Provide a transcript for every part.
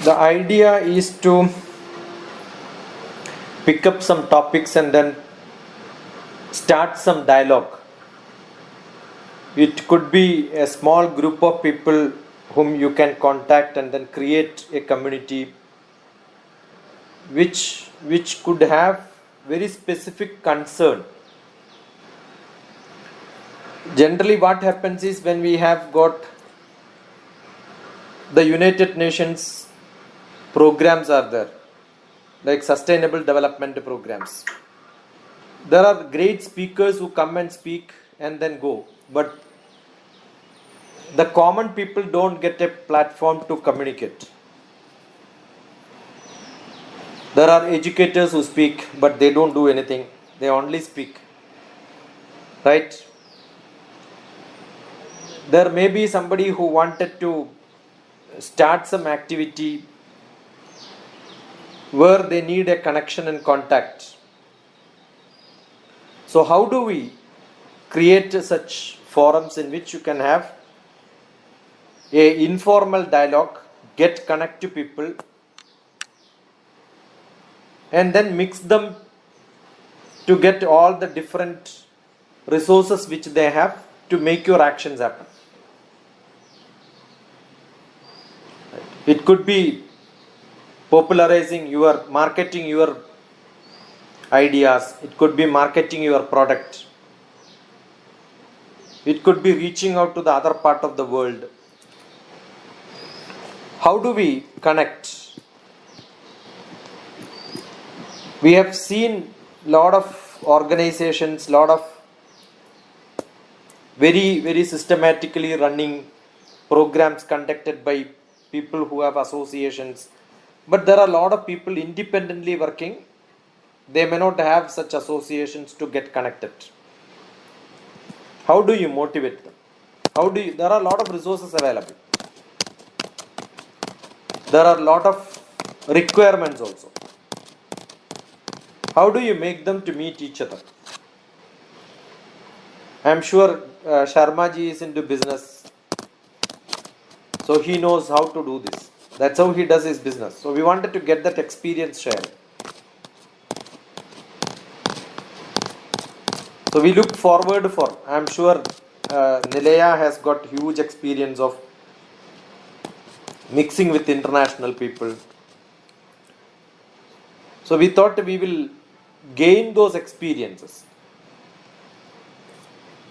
The idea is to pick up some topics and then start some dialogue. It could be a small group of people whom you can contact and then create a community which could have very specific concern. Generally what happens is when we have got the United Nations programs are there, like sustainable development programs. There are great speakers who come and speak and then go, but the common people don't get a platform to communicate. There are educators who speak, but they don't do anything. They only speak. Right? There may be somebody who wanted to start some activity where they need a connection and contact. So how do we create such forums in which you can have a informal dialogue, get connect to people, and then mix them to get all the different resources which they have to make your actions happen. It could be popularizing your, marketing your ideas. It could be marketing your product. It could be reaching out to the other part of the world. How do we connect? We have seen lot of organizations, lot of very systematically running programs conducted by people who have associations, but there are a lot of people independently working. They may not have such associations to get connected. How do you motivate them? There are a lot of resources available. There are a lot of requirements also. How do you make them to meet each other? I am sure Sharma ji is into business, so he knows how to do this. That's how he does his business. So we wanted to get that experience shared. So we look forward for, I am sure Nileya has got huge experience of mixing with international people. So we thought we will gain those experiences.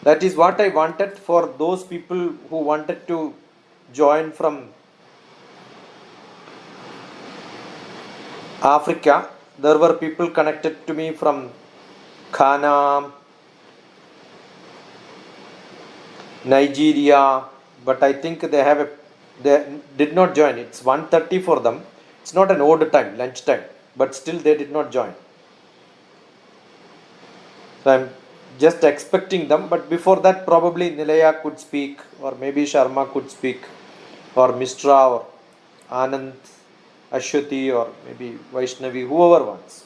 That is what I wanted for those people who wanted to join from Africa. There were people connected to me from Ghana, Nigeria, but I think they did not join. It's 1:30 for them. It's not an odd time, lunch time, but still they did not join. So I'm just expecting them, but before that probably Nileya could speak, or maybe Sharma could speak, or Mishra, or Anand, Ashwati, or maybe Vaishnavi, whoever wants.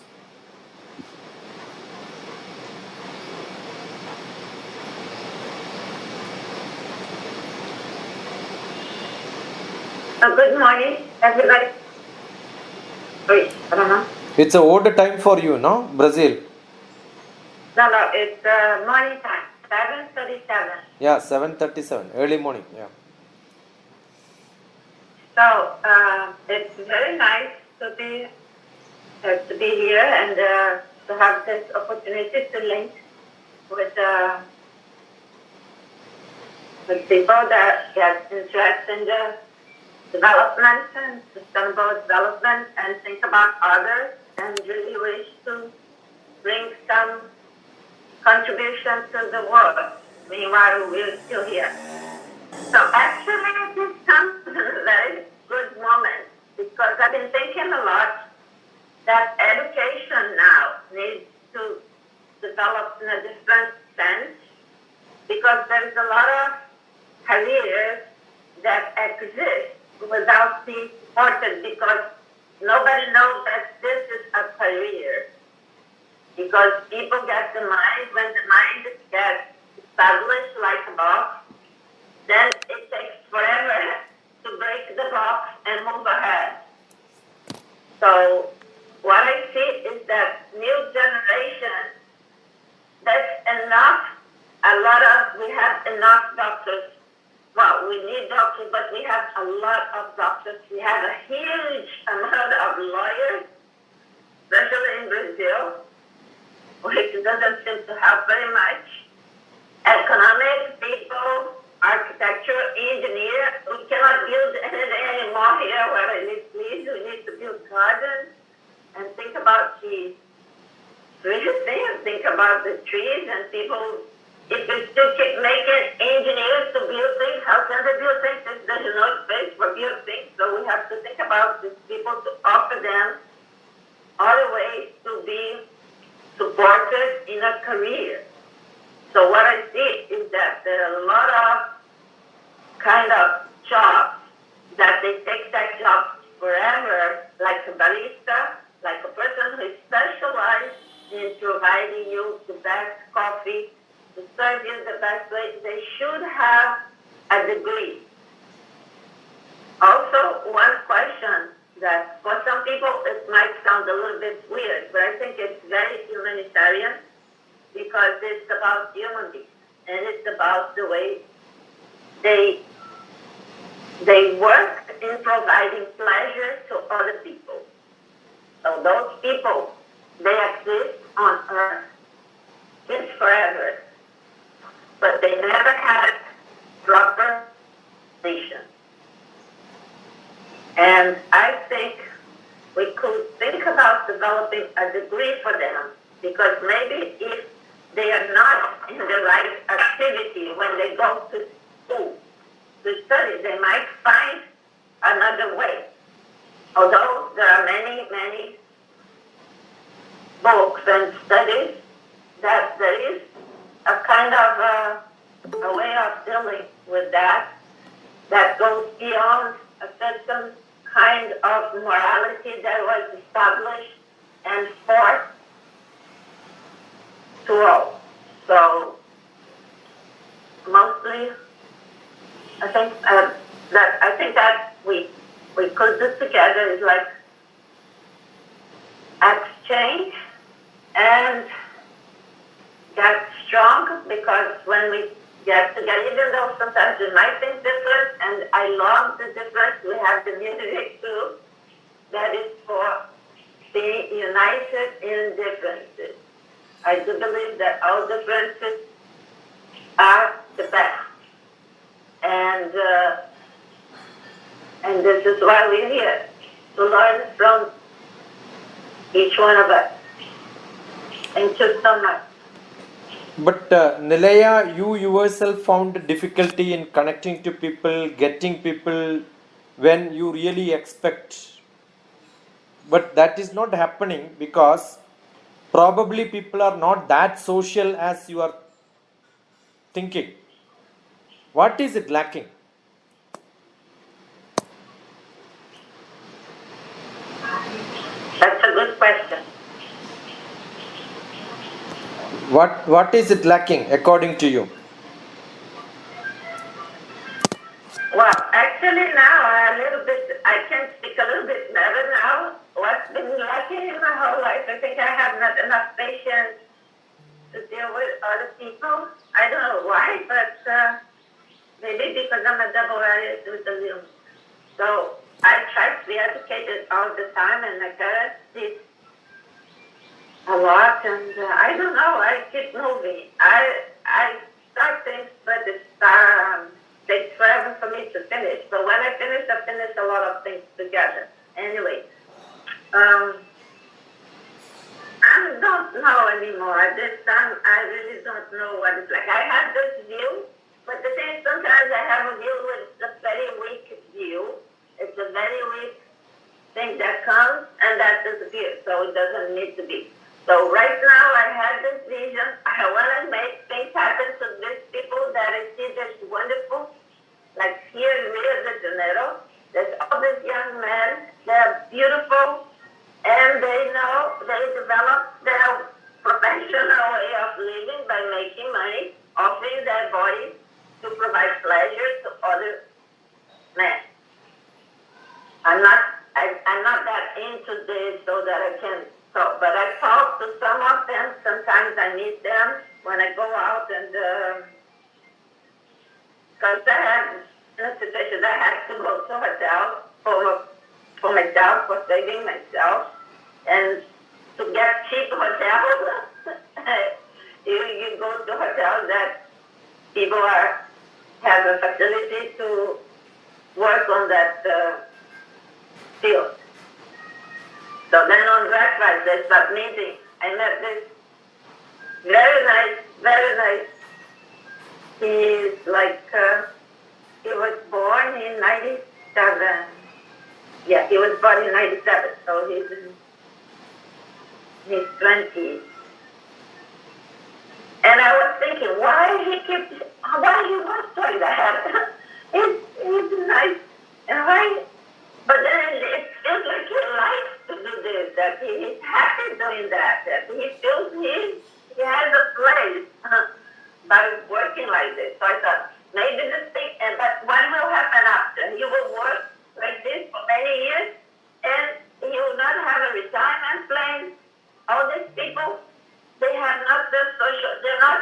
Good morning, everybody. Wait, I don't know. It's a odd time for you, no? Brazil. No, it's morning time, 7:37. Yeah, 7:37, early morning. Yeah. So it's very nice to be here and to have this opportunity to link with people that have interest in the development and sustainable development and think about others and really wish to bring some contribution to the world. Meanwhile, we're still here. So actually, this comes at a very good moment because I've been thinking a lot that education now needs to develop in a different sense because there's a lot of careers that exist without being supported because nobody knows that this is a career. Because people get the mind, when the mind gets established like a box, then it takes forever to break the box and move ahead. So what I see is that new generation, that's enough. We have enough doctors. Well, we need doctors, but we have a lot of doctors. We have a huge amount of lawyers, especially in Brazil, which doesn't seem to help very much. Economic people, architecture, engineer. We cannot build anything anymore here where I live, please. We need to build gardens and think about the think about the trees and people. If we still keep making engineers to build things, how can they build things if there's no space for build things? So we have to think about these people to offer them other ways to be supported in a career. So what I see is that there are a lot of kind of jobs that they take that job forever, like a barista, like a person who is specialized in providing you the best coffee, to serve you the best way. They should have a degree. Also, one question that for some people it might sound a little bit weird, but I think it's very humanitarian because it's about human beings and it's about the way they work in providing pleasure to other people. So those people, they exist on earth since forever, but they never had proper position. And I think we could think about developing a degree for them, because maybe if they are not in the right activity when they go to school to study, they might find another way. Although there are many, many books and studies that there is a kind of a way of dealing with that goes beyond a certain kind of morality that was established and forced to all. So mostly, I think that we could do together is like exchange and get strong, because when we get together, even though sometimes we might think different, and I love the difference, we have the music too, that is for being united in differences. I do believe that all differences are the best. And this is why we're here, to learn from each one of us. Thank you so much. But Nilaya, you yourself found difficulty in connecting to people, getting people when you really expect. But that is not happening because probably people are not that social as you are thinking. What is it lacking? That's a good question. What is it lacking according to you? Well, actually now I can speak a little bit better now. What's been lacking in my whole life, I think I have not enough patience to deal with other people. I don't know why, but maybe because I'm a double-edged with the Zoom. So I try to be educated all the time, and my parents did a lot, and I don't know, I keep moving. I start things, but it takes forever for me to finish. But when I finish a lot of things together. Anyway, I don't know anymore. At this time, I really don't know what it's like. I have this view, but the thing is, sometimes I have a view with a very weak view. It's a very weak thing that comes and that disappears, so it doesn't need to be. So right now, I have this vision. I want to make things happen to these people that I see that's wonderful. Like here in Rio de Janeiro, there's all these young men. They're beautiful, and they develop their professional way of living by making money, offering their bodies to provide pleasure to other men. I'm not that into this so that I can talk. But I talk to some of them. Sometimes I meet them when I go out and because I have in a situation I have to go to hotel for myself, for saving myself, and to get cheap hotels. you go to hotels that people have a facility to work on that field. So then on that price, they start meeting. I met this very nice. He's like, he was born in 97. Yeah, he was born in 97, so he's in his 20s. And I was thinking, why he was like that? He's nice. And why? But then it feels like he likes to do this, that he's happy doing that he feels he has a place by working like this. So I thought, maybe this thing, but what will happen after? He will work like this for many years, and he will not have a retirement plan. All these people, they have not the social, they are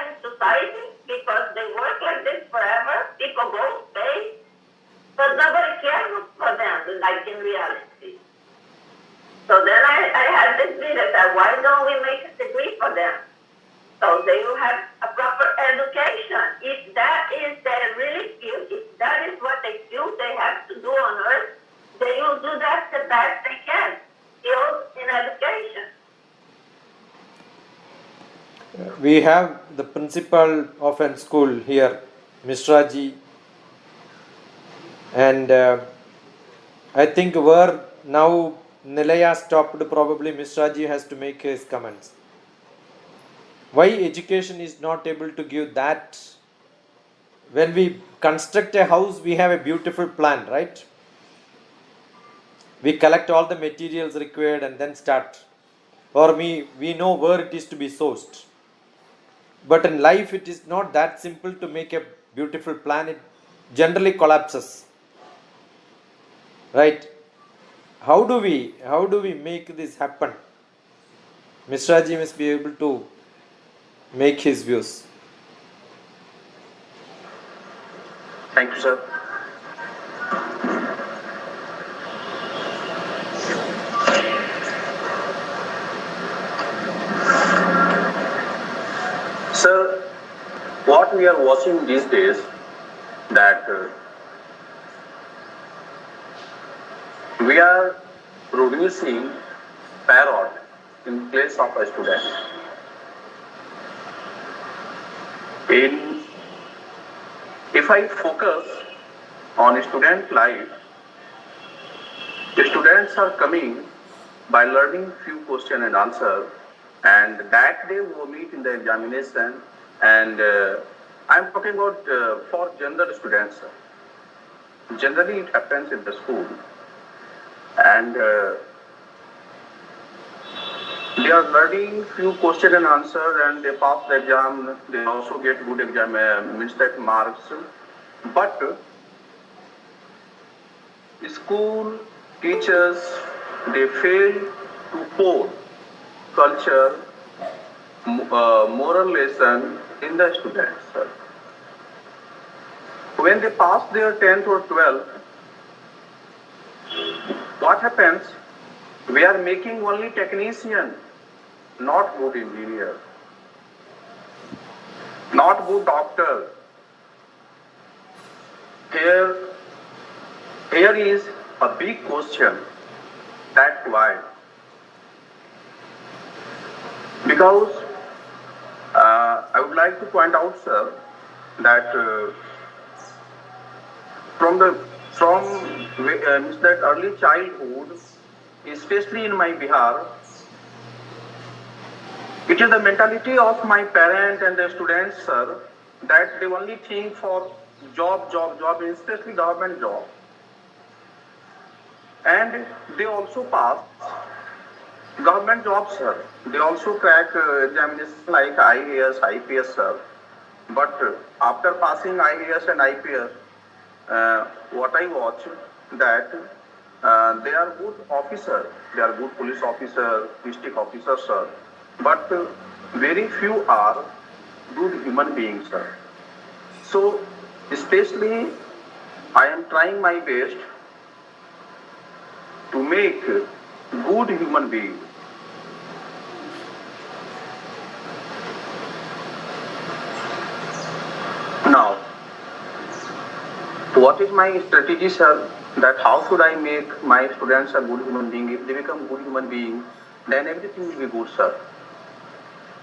in society because they work like this forever. People go, pay, but nobody cares for them, like in reality. So then I had this video that why don't we make a degree for them? So they will have a proper education. If that is their really feel, if that is what they feel they have to do on earth, they will do that the best they can. Skills in education. We have the principal of a school here, Mishraji, and I think where now Nilaya stopped, probably Mishraji has to make his comments. Why education is not able to give that? When we construct a house, we have a beautiful plan, right? We collect all the materials required and then start. Or we know where it is to be sourced. But in life, it is not that simple to make a beautiful plan. It generally collapses. Right? How do we make this happen? Mishraji must be able to make his views. Thank you, sir. Sir, what we are watching these days, that we are producing parrot in place of a student. If I focus on student life, the students are coming by learning few question and answer, and that they will meet in the examination. And I'm talking about for general students. Generally, it happens in the school, and they are learning few question and answer, and they pass the exam. They also get good exam mistake marks. But school teachers, they fail to pour culture, moral lesson in the students. When they pass their 10th or 12th, what happens? We are making only technician, not good engineer, not good doctor. Here is a big question. That's why. Because I would like to point out, sir, that from that early childhood, especially in my Bihar, it is the mentality of my parents and the students, sir, that they only think for job, especially government job. And they also pass government jobs, sir. They also crack examinations like IAS, IPS, sir. But after passing IAS and IPS, what I watch that they are good officer, they are good police officer, district officer, sir. But very few are good human beings, sir. So, especially, I am trying my best to make good human being. Now, what is my strategy, sir? That how should I make my students a good human being? If they become good human being, then everything will be good, sir.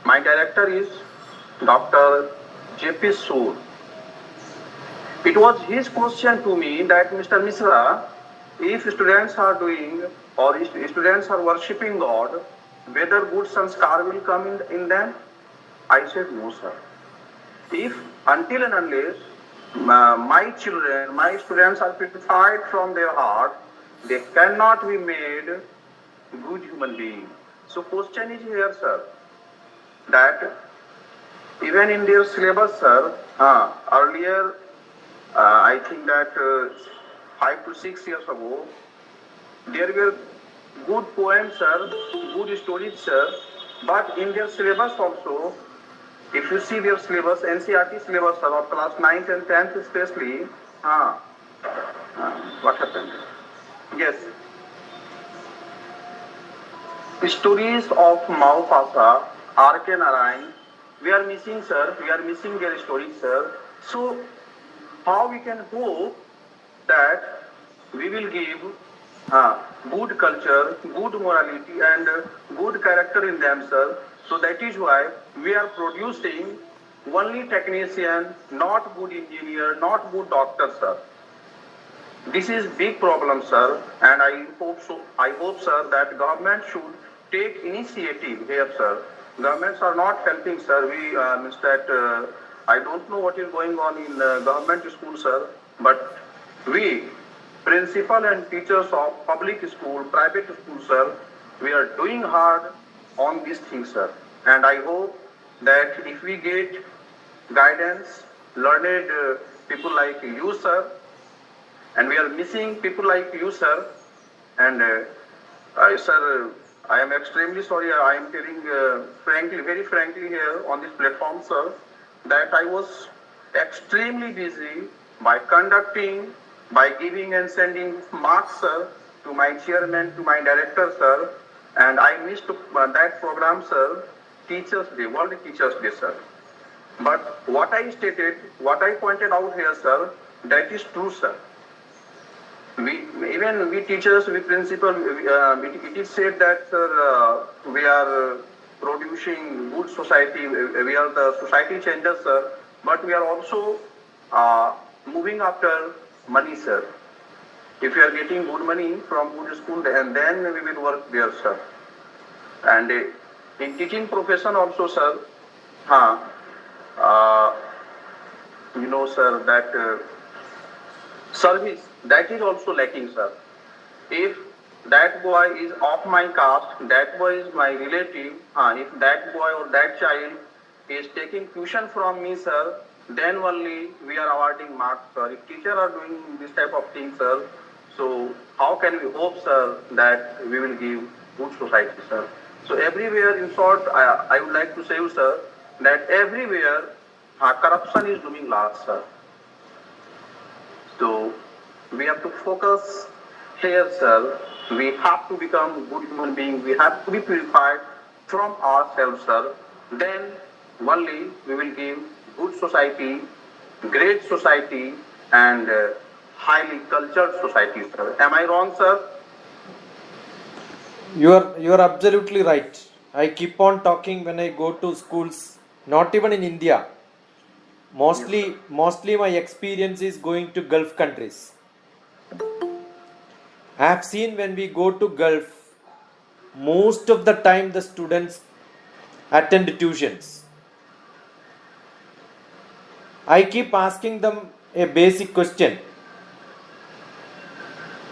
My director is Dr. J.P. Sood. It was his question to me that Mr. Misra, if students are doing or if students are worshipping God, whether good sanskar will come in them? I said no, sir. If until and unless my children, my students are purified from their heart, they cannot be made good human beings. So question is here, sir, that even in their syllabus, sir, earlier, I think that 5 to 6 years ago, there were good poems, sir, good stories, sir, but in their syllabus also, if you see their syllabus, NCERT syllabus, sir, of class 9th and 10th especially, what happened? Yes. Stories of Mahupasa, R.K. Narayan, we are missing, sir, we are missing their stories, sir. So, how we can hope that we will give good culture, good morality and good character in them, sir. So that is why we are producing only technician, not good engineer, not good doctor, sir. This is big problem, sir, and I hope so. I hope, sir, that government should take initiative here, sir. Governments are not helping, sir. We means that I don't know what is going on in government school, sir, but we, principal and teachers of public school, private school, sir, we are doing hard on these things, sir. And I hope that if we get guidance, learned people like you, sir, and we are missing people like you, sir, and sir, I am extremely sorry, I am telling frankly, very frankly here on this platform, sir, that I was extremely busy by conducting, by giving and sending marks, sir, to my chairman, to my director, sir, and I missed that program, sir, Teachers Day, World Teachers Day, sir. But what I stated, what I pointed out here, sir, that is true, sir. We teachers, we principal, it is said that, sir, we are producing good society, we are the society changers, sir, but we are also moving after money, sir. If we are getting good money from good school, and then we will work there, sir. And in teaching profession also, sir, you know, sir, that service, that is also lacking, sir. If that boy is of my caste, that boy is my relative, if that boy or that child is taking tuition from me, sir, then only we are awarding marks, sir. If teachers are doing this type of thing, sir, so how can we hope, sir, that we will give good society, sir? So everywhere, in short, I would like to say, sir, that everywhere corruption is doing large, sir. So we have to focus here, sir. We have to become good human beings. We have to be purified from ourselves, sir. Then only we will give good society, great society, and highly cultured society, sir. Am I wrong, sir? You are absolutely right. I keep on talking when I go to schools, not even in India. Mostly my experience is going to Gulf countries. I have seen when we go to Gulf, most of the time the students attend tuitions. I keep asking them a basic question.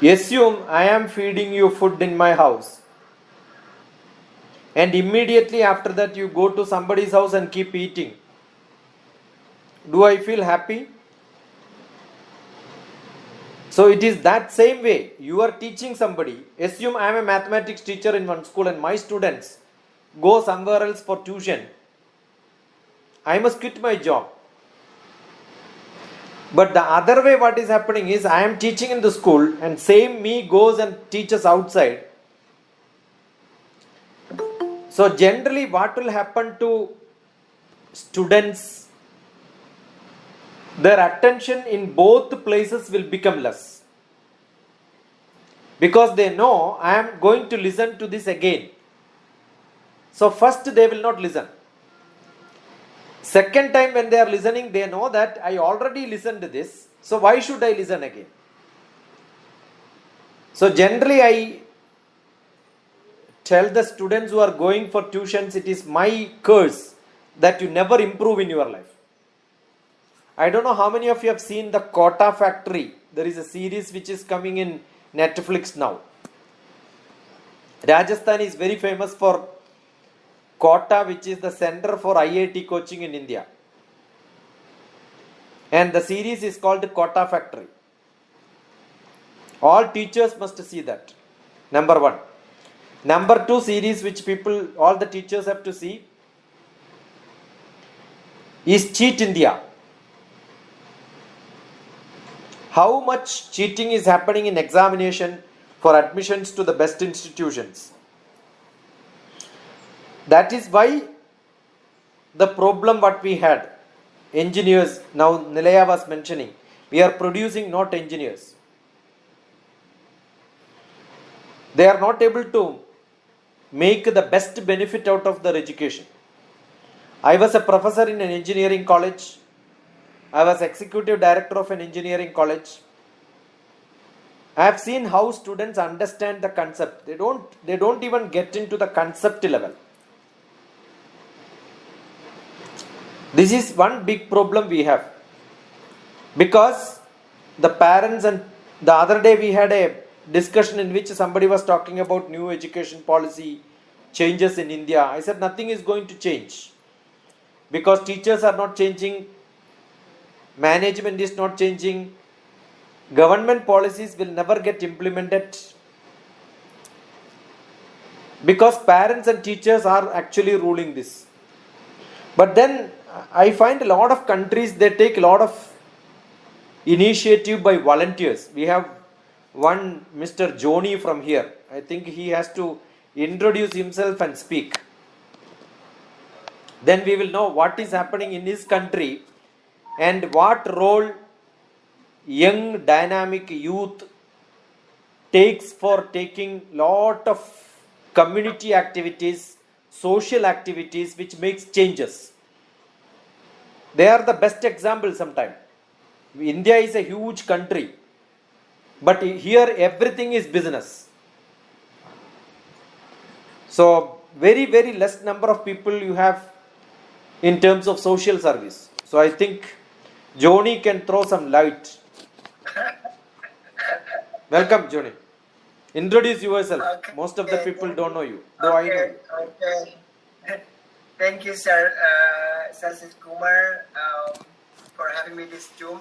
Assume I am feeding you food in my house, and immediately after that you go to somebody's house and keep eating. Do I feel happy? So it is that same way. You are teaching somebody. Assume I am a mathematics teacher in one school and my students go somewhere else for tuition. I must quit my job. But the other way what is happening is I am teaching in the school and same me goes and teaches outside. So generally what will happen to students, their attention in both places will become less. Because they know I am going to listen to this again. So first they will not listen. Second time when they are listening, they know that I already listened to this. So why should I listen again? So generally I tell the students who are going for tuitions, it is my curse that you never improve in your life. I don't know how many of you have seen the Kota Factory. There is a series which is coming in Netflix now. Rajasthan is very famous for Kota, which is the center for IIT coaching in India. And the series is called Kota Factory. All teachers must see that. Number one. Number two series which all the teachers have to see is Cheat India. How much cheating is happening in examination for admissions to the best institutions. That is why the problem what we had, engineers, now Nilaya was mentioning, we are producing not engineers. They are not able to make the best benefit out of their education. I was a professor in an engineering college. I was executive director of an engineering college. I have seen how students understand the concept. They don't even get into the concept level. This is one big problem we have. Because the parents, and the other day we had a discussion in which somebody was talking about new education policy changes in India. I said nothing is going to change. Because teachers are not changing, management is not changing, government policies will never get implemented. Because parents and teachers are actually ruling this. But then I find a lot of countries, they take a lot of initiative by volunteers. We have one Mr. Joni from here. I think he has to introduce himself and speak. Then we will know what is happening in his country and what role young dynamic youth takes for taking lot of community activities, social activities which makes changes. They are the best example sometimes. India is a huge country, but here everything is business. So very, very less number of people you have in terms of social service. So I think Joni can throw some light. Welcome, Joni. Introduce yourself. Okay. Most of the people don't know you, though I know you. Okay. Thank you, sir, Sasis Kumar, for having me this Zoom.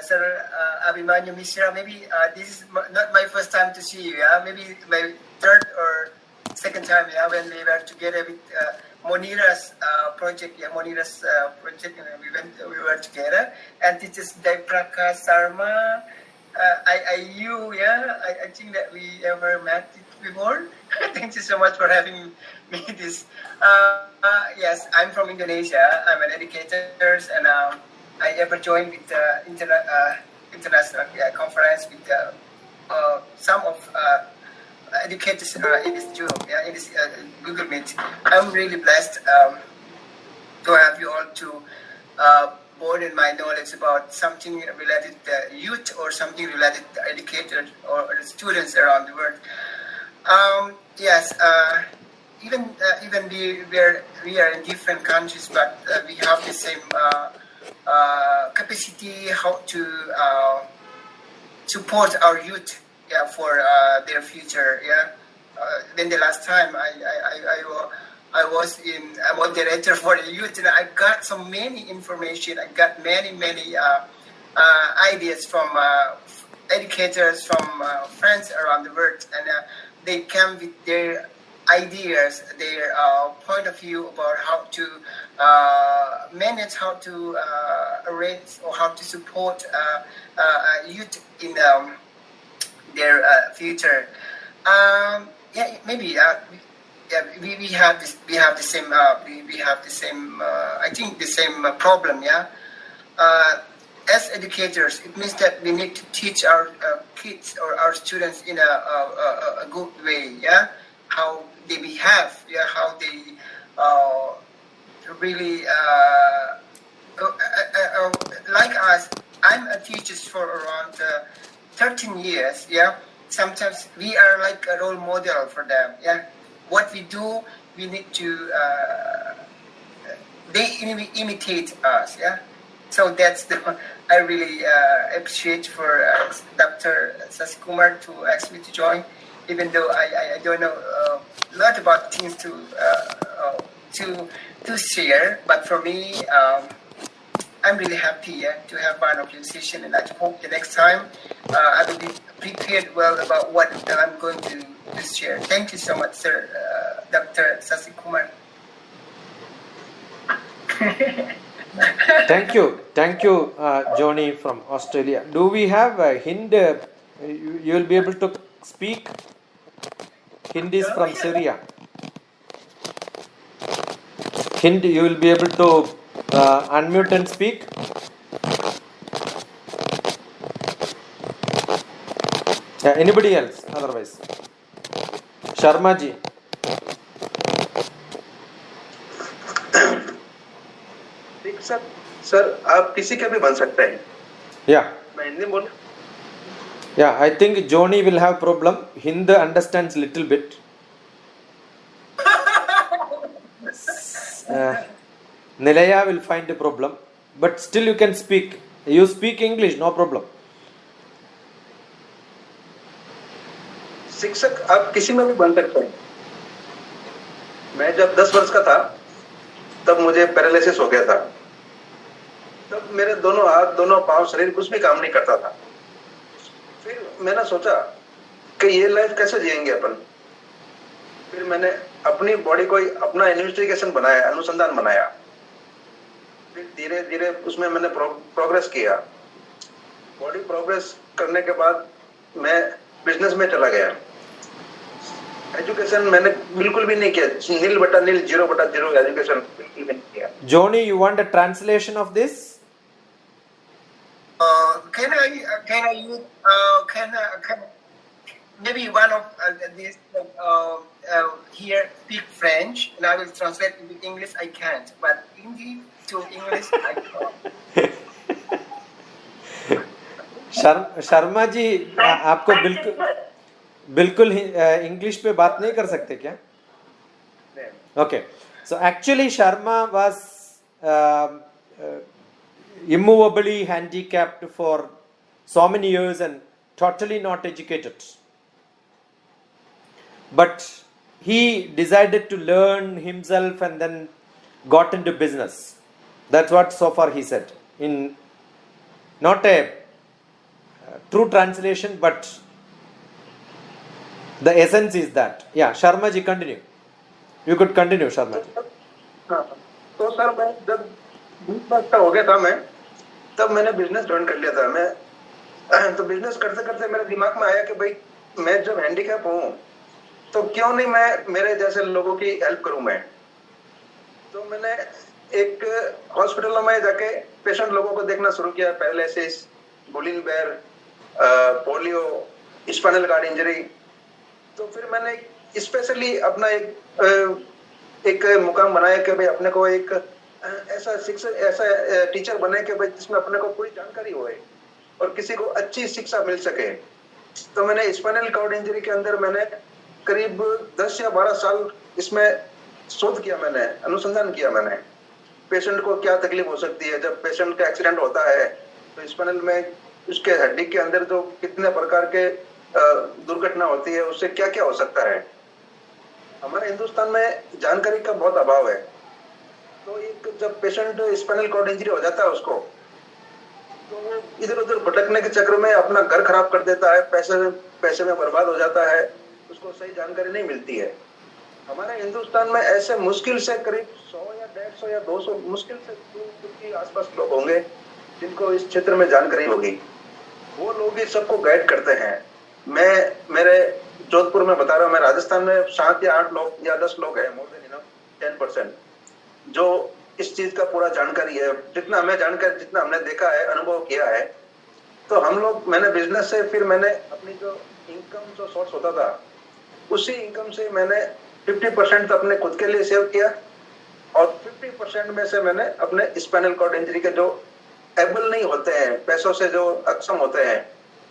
Sir Abhimanyu Mishra, maybe this is not my first time to see you. Yeah, maybe my third or second time. Yeah, when we were together with Monira's project. Yeah, Monira's project. We were together, and teachers Jaiprakash Sarma. I think that we ever met before. Thank you so much for having me this. Yes, I'm from Indonesia. I'm an educator, and I ever joined with the international conference with some of educators in this Zoom, in this Google Meet. I'm really blessed to have you all to broaden my knowledge about something related to youth or something related to educators or students around the world. Yes, even we are in different countries, but we have the same capacity how to support our youth, for their future. Then the last time I was a moderator for the youth, and I got so many information. I got many ideas from educators, from friends around the world, and they come with their ideas, their point of view about how to manage, how to arrange, or how to support youth in their future. Yeah, maybe. Yeah, we have this. We have the same. We have the same. I think the same problem. Yeah. As educators, it means that we need to teach our kids or our students in a good way. Yeah, how they behave. Yeah, how they really like us. I'm a teacher for around 13 years. Yeah, sometimes we are like a role model for them. Yeah, what we do, we need to. They imitate us. Yeah. So that's the I really appreciate for Dr. Sasikumar to ask me to join, even though I don't know a lot about things to share. But for me, I'm really happy to have one of your session, and I hope the next time I will be prepared well about what I'm going to share. Thank you so much, sir, Dr. Sasikumar. Thank you, Johnny from Australia. Do we have a Hind? You will be able to speak. Hind is from Syria. Hind, you will be able to unmute and speak. Anybody else? Otherwise, Sharma ji. Sir आप किसी का भी बन सकते हैं. Yeah. मैं हिंदी बोल. Yeah, I think Johnny will have problem. Hind understands little bit. Nilaya will find a problem, but still you can speak. You speak English, no problem. शिक्षक आप किसी में भी बन सकते हैं. मैं जब 10 वर्ष का था तब मुझे पैरालिसिस हो गया था. तब मेरे दोनों हाथ, दोनों पांव, शरीर कुछ भी काम नहीं करता था. फिर मैंने सोचा कि ये लाइफ कैसे जिएंगे अपन. फिर मैंने अपनी बॉडी को अपना इन्वेस्टिगेशन बनाया, अनुसंधान बनाया. फिर धीरे धीरे उसमें मैंने प्रोग्रेस किया. बॉडी प्रोग्रेस करने के बाद मैं बिजनेस में चला गया. एजुकेशन मैंने बिल्कुल भी नहीं किया. 0/0, 0/0 एजुकेशन बिल्कुल भी नहीं किया. Johnny, you want a translation of this? Can I use can maybe one of these here speak French and I will translate into English. I can't, but Hindi to English I can. Sharma ji, आपको बिल्कुल English पे बात नहीं कर सकते क्या? Okay, so actually Sharma was immovably handicapped for so many years and totally not educated. But he decided to learn himself and then got into business. That's what so far he said. In not a true translation, but the essence is that. Yeah, Sharma ji, continue. You could continue, Sharma ji. तो sir मैं जब 20 वर्ष का हो गया था मैं, तब मैंने बिजनेस ज्वाइन कर लिया था. मैं तो बिजनेस करते करते मेरे दिमाग में आया कि भाई मैं जब हैंडीकैप हूँ तो क्यों नहीं मैं मेरे जैसे लोगों की हेल्प करूँ मैं. तो मैंने एक हॉस्पिटलों में जाके पेशेंट लोगों को देखना शुरू किया. पैरालिसिस, बुलिन बेयर, पोलियो, स्पाइनल कार्ड इंजरी. तो फिर मैंने स्पेशली अपना एक मुकाम बनाया कि भाई अपने को एक ऐसा शिक्षक, ऐसा टीचर बने कि भाई जिसमें अपने को पूरी जानकारी होए और किसी को अच्छी शिक्षा मिल सके. तो मैंने स्पाइनल कॉर्ड इंजरी के अंदर मैंने करीब 10 या 12 साल इसमें शोध किया. मैंने अनुसंधान किया. मैंने पेशेंट को क्या तकलीफ हो सकती है जब पेशेंट का एक्सीडेंट होता है, तो स्पाइनल में उसके हड्डी के अंदर जो कितने प्रकार के दुर्घटना होती है, उससे क्या क्या हो सकता है. हमारे हिंदुस्तान में जानकारी का बहुत अभाव है. तो एक जब पेशेंट स्पाइनल कॉर्ड इंजरी हो जाता है उसको, तो वो इधर उधर भटकने के चक्कर में अपना घर खराब कर देता है, पैसे में बर्बाद हो जाता है, उसको सही जानकारी नहीं मिलती है। हमारे हिंदुस्तान में ऐसे मुश्किल से करीब 100 या 150 या 200 मुश्किल से 250 के आसपास लोग होंगे जिनको इस क्षेत्र में जानकारी होगी। वो लोग ही सबको गाइड करते हैं। मैं मेरे जोधपुर में बता रहा हूँ, मैं राजस्थान में 7 या 8 लोग या 10 लोग हैं, मोर देन इनफ 10%, जो इस चीज का पूरा जानकारी है। जितना हमें जानकारी, जितना हमने देखा है, अनुभव किया है, तो हम लोग, मैंने बिजनेस से फिर मैंने अपनी जो इनकम जो सोर्स होता था, उसी इनकम से मैंने 50% तो अपने खुद के लिए सेव किया और 50% में से मैंने अपने स्पाइनल कॉर्ड इंजरी के जो एबल नहीं होते हैं, पैसों से जो अक्षम होते हैं,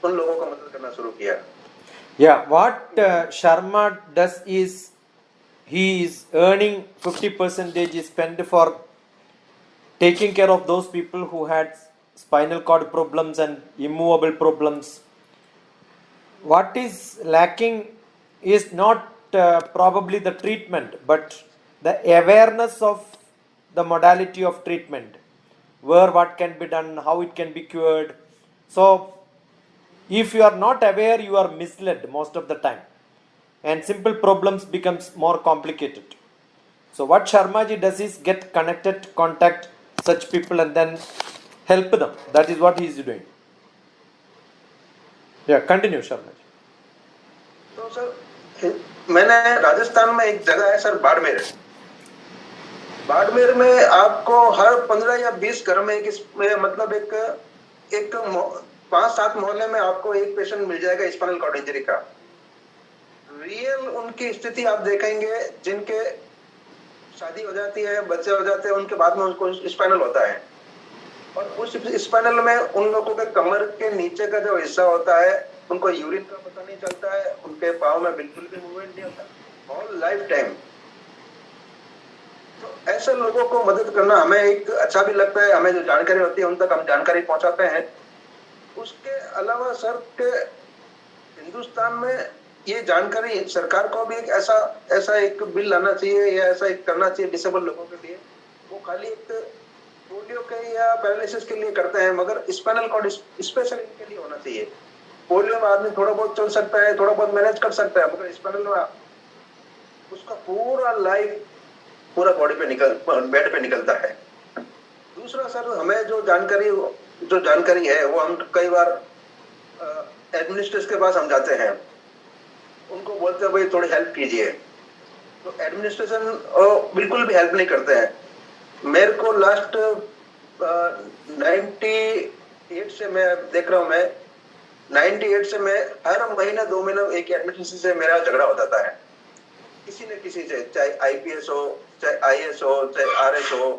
उन लोगों को मदद करना शुरू किया। Yeah, what Sharma does is he is earning 50% is spent for taking care of those people who had spinal cord problems and immovable problems. What is lacking is not probably the treatment, but the awareness of the modality of treatment, where what can be done, how it can be cured. So if you are not aware, you are misled most of the time, and simple problems becomes more complicated. So what Sharmaji does is get connected, contact such people and then help them. That is what he is doing. Yeah, continue Sharmaji. तो sir, मैंने राजस्थान में एक जगह है sir, Barmer. Barmer में आपको हर 15 या 20 घर में मतलब एक 5-7 मोहल्ले में आपको एक पेशेंट मिल जाएगा स्पाइनल कॉर्ड इंजरी का। रियल उनकी स्थिति आप देखेंगे, जिनके शादी हो जाती है, बच्चे हो जाते हैं, उनके बाद में उनको स्पाइनल होता है, और उस स्पाइनल में उन लोगों के कमर के नीचे का जो हिस्सा होता है, उनको यूरिन का पता नहीं चलता है, उनके पाँव में बिल्कुल भी मूवमेंट नहीं होता ऑल लाइफ टाइम। तो ऐसे लोगों को मदद करना हमें एक अच्छा भी लगता है। हमें जो जानकारी होती है उन तक हम जानकारी पहुंचाते हैं। उसके अलावा सर के हिंदुस्तान में ये जानकारी, सरकार को भी एक ऐसा एक बिल लाना चाहिए या ऐसा एक करना चाहिए डिसेबल लोगों के लिए। वो खाली एक पोलियो के या पैरालिसिस के लिए करते हैं, मगर स्पाइनल कॉर्ड स्पेशल इनके लिए होना चाहिए। पोलियो में आदमी थोड़ा बहुत चल सकता है, थोड़ा बहुत मैनेज कर सकता है, मगर स्पाइनल में उसका पूरा लाइफ पूरा बॉडी पे बेड पे निकलता है। दूसरा सर, हमें जो जानकारी है वो हम कई बार एडमिनिस्ट्रेशन के पास हम जाते हैं, उनको बोलते हैं भाई थोड़ी हेल्प कीजिए, तो एडमिनिस्ट्रेशन बिल्कुल भी हेल्प नहीं करते हैं। मेरे को लास्ट 98 से मैं देख रहा हूँ, मैं 98 से मैं हर महीना 2 महीना एक एडमिनिस्ट्रेशन से मेरा झगड़ा हो जाता है, किसी न किसी से, चाहे आईपीएस हो, चाहे आईएएस हो, चाहे आरएस हो।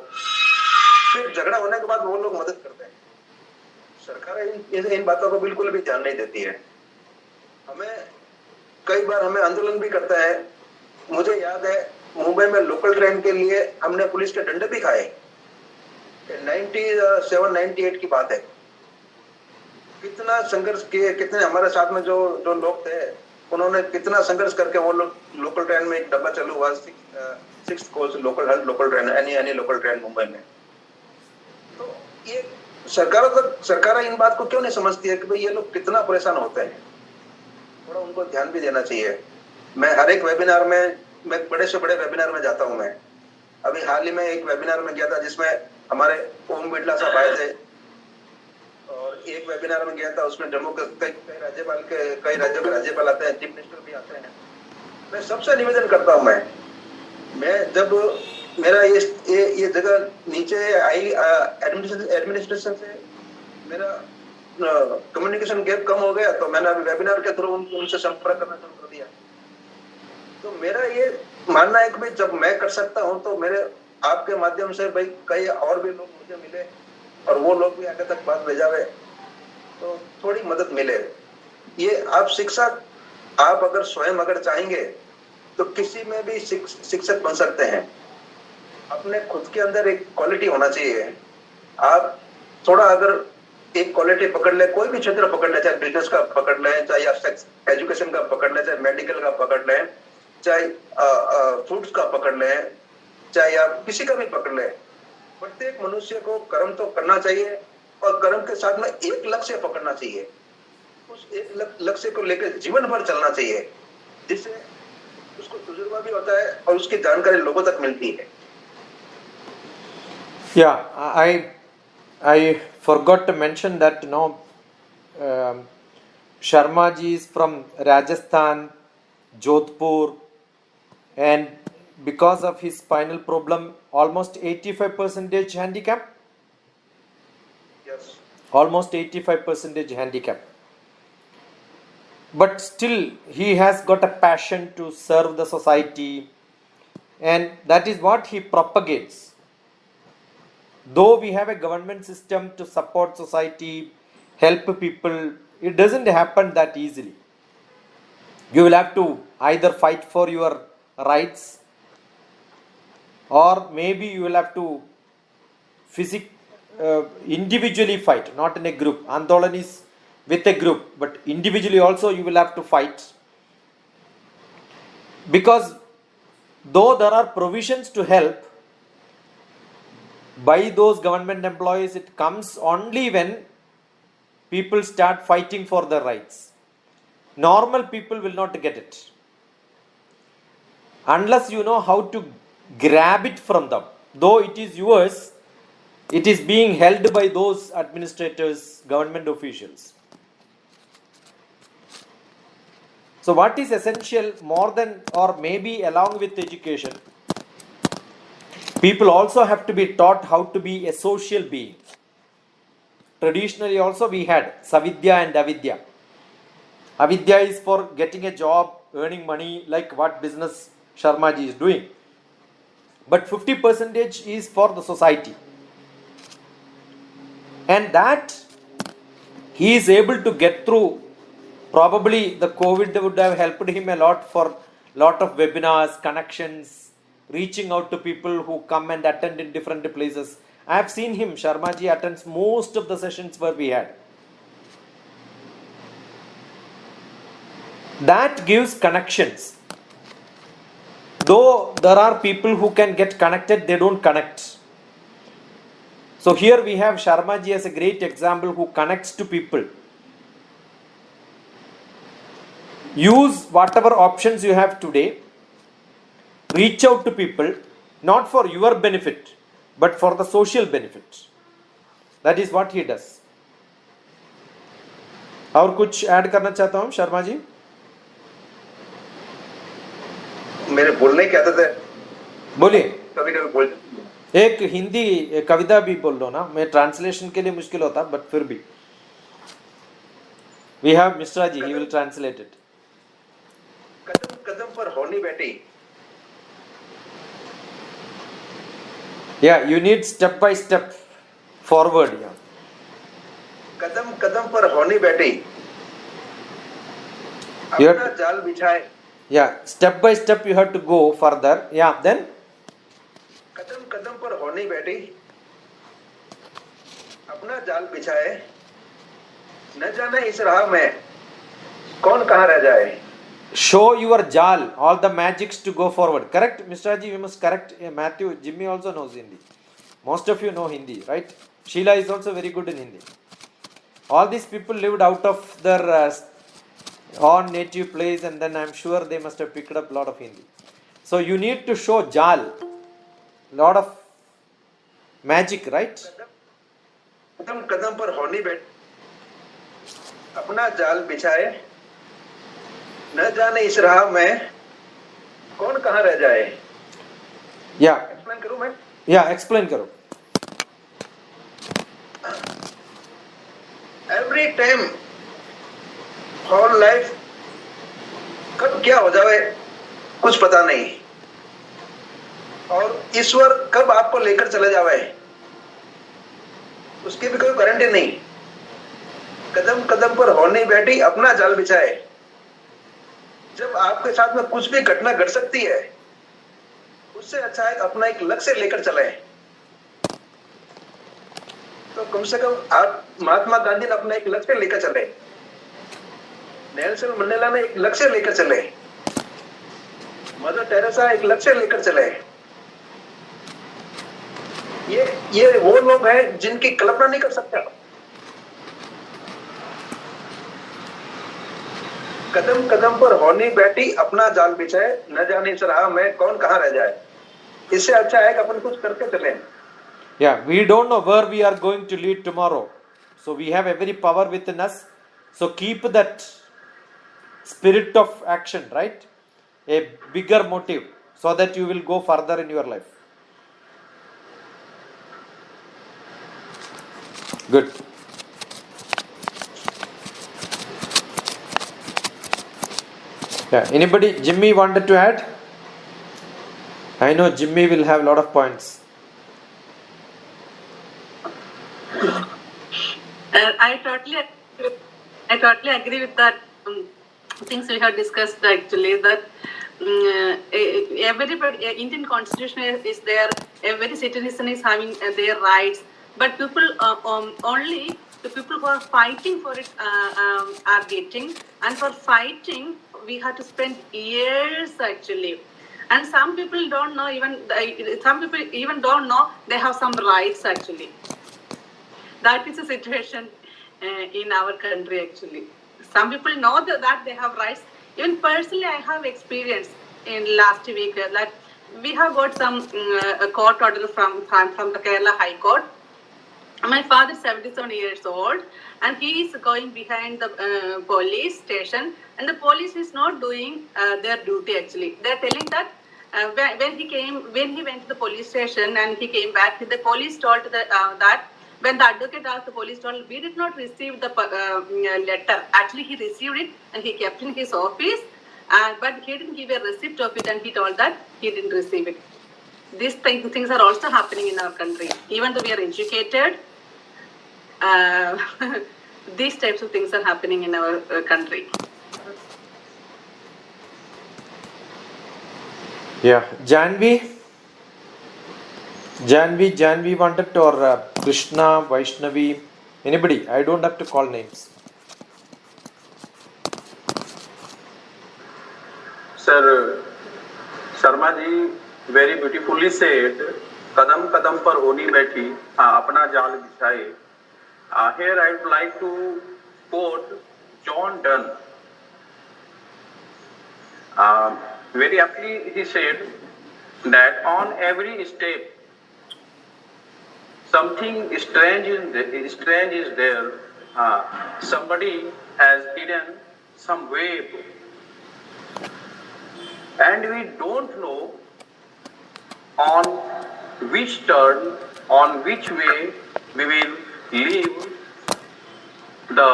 फिर झगड़ा होने के बाद वो लोग मदद करते हैं। सरकार इन बातों को बिल्कुल भी ध्यान नहीं देती है। कई बार हमें आंदोलन भी करता है। मुझे याद है मुंबई में लोकल ट्रेन के लिए हमने पुलिस के डंडे भी खाए। 97-98 की बात है। कितना संघर्ष किए, कितने हमारे साथ में जो लोग थे, उन्होंने कितना संघर्ष करके वो लोग लोकल ट्रेन में एक डब्बा चालू हुआ, 6th coach local train, any local train Mumbai में। तो ये सरकार इन बात को क्यों नहीं समझती है कि भाई ये लोग कितना परेशान होते हैं। थोड़ा उनको ध्यान भी देना चाहिए। मैं हर एक वेबिनार में, मैं बड़े से बड़े वेबिनार में जाता हूँ। मैं अभी हाल ही में एक वेबिनार में गया था जिसमें हमारे ओम बिड़ला साहब आए थे, और एक वेबिनार में गया था उसमें जम्मू के कई राज्यों के राज्यपाल आते हैं, चीफ मिनिस्टर भी आते हैं। मैं सबसे निवेदन करता हूँ, मैं जब मेरा ये जगह नीचे आई, एडमिनिस्ट्रेशन से मेरा कम्युनिकेशन गैप कम हो गया, तो मैंने अभी वेबिनार के थ्रू उनसे संपर्क करना शुरू कर दिया। तो मेरा ये मानना है कि भाई जब मैं कर सकता हूँ तो मेरे आपके माध्यम से भाई कई और भी लोग मुझे मिले और वो लोग भी आगे तक बात भेजावे तो थोड़ी मदद मिले। ये आप शिक्षक, आप अगर स्वयं अगर चाहेंगे तो किसी में भी शिक्षक बन सकते हैं। अपने खुद के अंदर एक क्वालिटी होना चाहिए। आप थोड़ा अगर एक क्वालिटी पकड़ ले, कोई भी क्षेत्र पकड़ ले, चाहे बिजनेस का पकड़ ले, चाहे आप एजुकेशन का पकड़ ले, चाहे मेडिकल का पकड़ ले, चाहे फूड्स का पकड़ ले, चाहे आप किसी का भी पकड़ ले, प्रत्येक मनुष्य को कर्म तो करना चाहिए और कर्म के साथ में एक लक्ष्य पकड़ना चाहिए, उस एक लक्ष्य को लेकर जीवन भर चलना चाहिए, जिससे उसको तजुर्बा भी होता है और उसकी जानकारी लोगों तक मिलती है। Yeah, I forgot to mention that Sharma ji is from Rajasthan, Jodhpur, and because of his spinal problem, almost 85% handicap. Yes. Almost 85% handicap. But still, he has got a passion to serve the society, and that is what he propagates. Though we have a government system to support society, help people, it doesn't happen that easily. You will have to either fight for your rights, or maybe you will have to individually fight, not in a group. Andolan is with a group, but individually also you will have to fight. Because though there are provisions to help by those government employees, it comes only when people start fighting for their rights. Normal people will not get it unless you know how to grab it from them. Though it is yours, it is being held by those administrators, government officials. So what is essential more than, or maybe along with education, people also have to be taught how to be a social being. Traditionally also we had Savidya and Avidya. Avidya is for getting a job, earning money, like what business Sharma ji is doing. But 50% is for the society. And that he is able to get through. Probably the COVID would have helped him a lot for lot of webinars, connections, reaching out to people who come and attend in different places. I have seen him, Sharma ji attends most of the sessions where we had. That gives connections. Though there are people who can get connected, they don't connect. So here we have Sharma ji as a great example who connects to people. Use whatever options you have today. Reach out to people, not for your benefit, but for the social benefit. That is what he does. और कुछ add करना चाहता हूँ शर्मा जी? मेरे बोलने की आदत है, बोलिए। कभी कभी बोल एक हिंदी कविता भी बोल दो ना, मैं ट्रांसलेशन के लिए मुश्किल होता, बट फिर भी we have Mishra ji, he will translate it. कदम कदम पर होनी बेटी। Yeah, you need step by step forward. Yeah. कदम कदम पर होनी बेटी, You अपना have, जाल बिछाए। yeah, step by step you have to go further. Yeah, then कदम कदम पर होनी बेटी, अपना जाल बिछाए, न जाने इस राह में कौन कहाँ रह जाए। show your jal, all the magics to go forward. Correct, Mr. Ji, we must correct. Matthew, Jimmy also knows Hindi. Most of you know Hindi, right? Sheila is also very good in Hindi. All these people lived out of their own native place, and then I'm sure they must have picked up a lot of Hindi. So you need to show jal, lot of magic, right? कदम कदम पर होनी बेटी, अपना जाल बिछाए, न जाने इस राह में कौन कहाँ रह जाए। Yeah, एक्सप्लेन करूं मैं? yeah, explain करो. एवरी टाइम होल लाइफ कब क्या हो जाए कुछ पता नहीं, और ईश्वर कब आपको लेकर चले जावे उसकी भी कोई गारंटी नहीं। कदम कदम पर होनी बेटी, अपना जाल बिछाए। जब आपके साथ में कुछ भी घटना घट सकती है, उससे अच्छा है अपना एक लक्ष्य लेकर चले। तो कम से कम आप महात्मा गांधी ने अपना एक लक्ष्य लेकर चले, नेल्सन मंडेला ने एक लक्ष्य लेकर चले, मदर टेरेसा एक लक्ष्य लेकर चले। ये वो लोग हैं जिनकी कल्पना नहीं कर सकता। कदम कदम पर होनी बैठी अपना जाल बिछाए, न जाने इस राह में कौन कहाँ रह जाए। इससे अच्छा है कि अपन कुछ करके चलें। Yeah, we don't know where we are going to lead tomorrow. So we have every power within us. So keep that spirit of action, right? A bigger motive so that you will go further in your life. Good. Yeah, anybody, Jimmy wanted to add? I know Jimmy will have a lot of points. I totally agree with that. Things we have discussed actually that everybody Indian constitution is there. Every citizen is having their rights, but people only the people who are fighting for it are getting, and for fighting we have to spend years actually. And some people don't know some people even don't know they have some rights actually. That is the situation in our country actually. Some people know that they have rights. Even personally, I have experience in last week that we have got some court order from the Kerala High Court. My father is 77 years old and he is going behind the police station, and the police is not doing their duty actually. They are telling that when he went to the police station and he came back, the police told that when the advocate asked, the police told, we did not receive the letter. Actually, he received it and he kept in his office, but he didn't give a receipt of it, and he told that he didn't receive it. These things are also happening in our country. Even though we are educated, these types of things are happening in our country. Yeah, Janvi wanted to, or Krishna, Vaishnavi, anybody. I don't have to call names. Sir, Sharma ji very beautifully said, "Kadam kadam par honi बैठी, अपना जाल बिछाए." Here I would like to quote John Donne. Very aptly he said that on every step something strange is there. Somebody has hidden some web, and we don't know on which turn, on which way we will leave the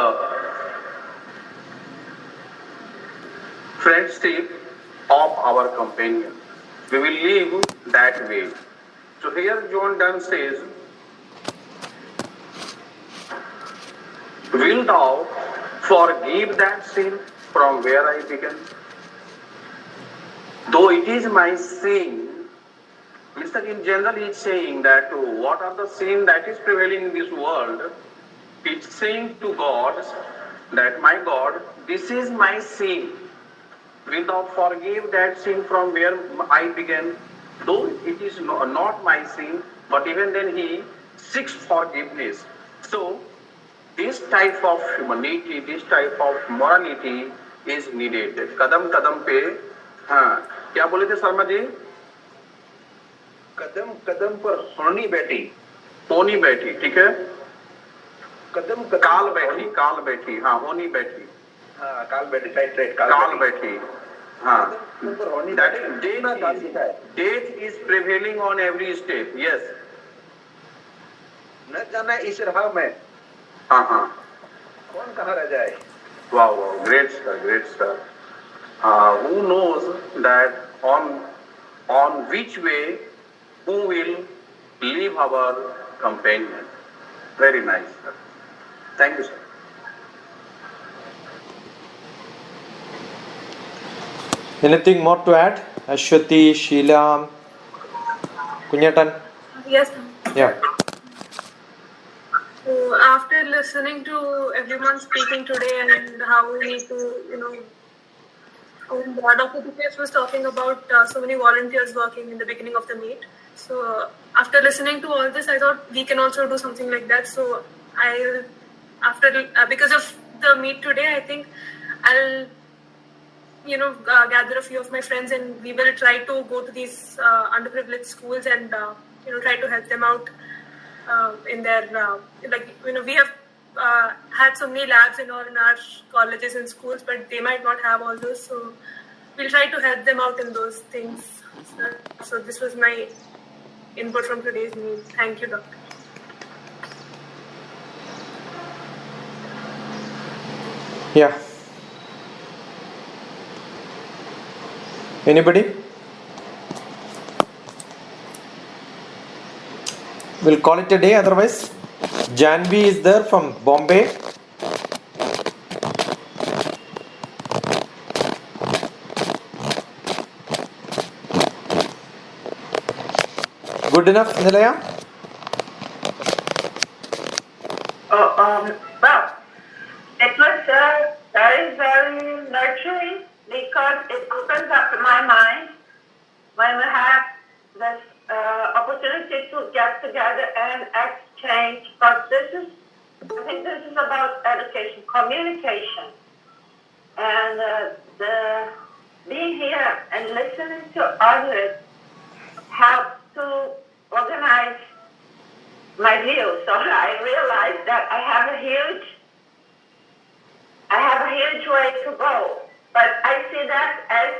friendship of our companion. We will leave that way. So here John Donne says, will thou forgive that sin from where I began? Though it is my sin, Mr. In general, he is saying that what are the sin that is prevailing in this world? It's saying to God that, my God, this is my sin. Will thou forgive that sin from where I began? Though it is not my sin, but even then he seeks forgiveness. So, this type of humanity, this type of morality is needed. कदम कदम पे, हाँ, क्या बोले थे शर्मा जी? कदम कदम पर होनी बैठी, ठीक है? कदम काल बैठी, हाँ, होनी बैठी, हाँ, काल बैठी, काल बैठी, हाँ. That death is prevailing on every step. Yes. न जाना इस राह में, हाँ, कौन कहाँ रह जाए? Wow, great sir. Who knows that on which way who will leave our companion? Very nice, sir. Thank you, sir. Anything more to add? Ashwati, Sheila, Kunyatan? Yes. Yeah. So after listening to everyone speaking today and how we need to, Dr. Dipesh was talking about so many volunteers working in the beginning of the meet. So after listening to all this, I thought we can also do something like that. So because of the meet today, I think I'll gather a few of my friends, and we will try to go to these underprivileged schools and try to help them out in their we have had so many labs in our colleges and schools, but they might not have all those, so we'll try to help them out in those things. So this was my input from today's meet. Thank you, Doctor. Yeah. Anybody? We'll call it a day otherwise. Janvi is there from Bombay. Good enough, Nilaya? Well, it was very, very nurturing because it opens up my mind when we have this opportunity to get together and exchange. But I think this is about education, communication, and being here and listening to others helps to organize my view. So I realized that I have a huge way to go, but I see that as,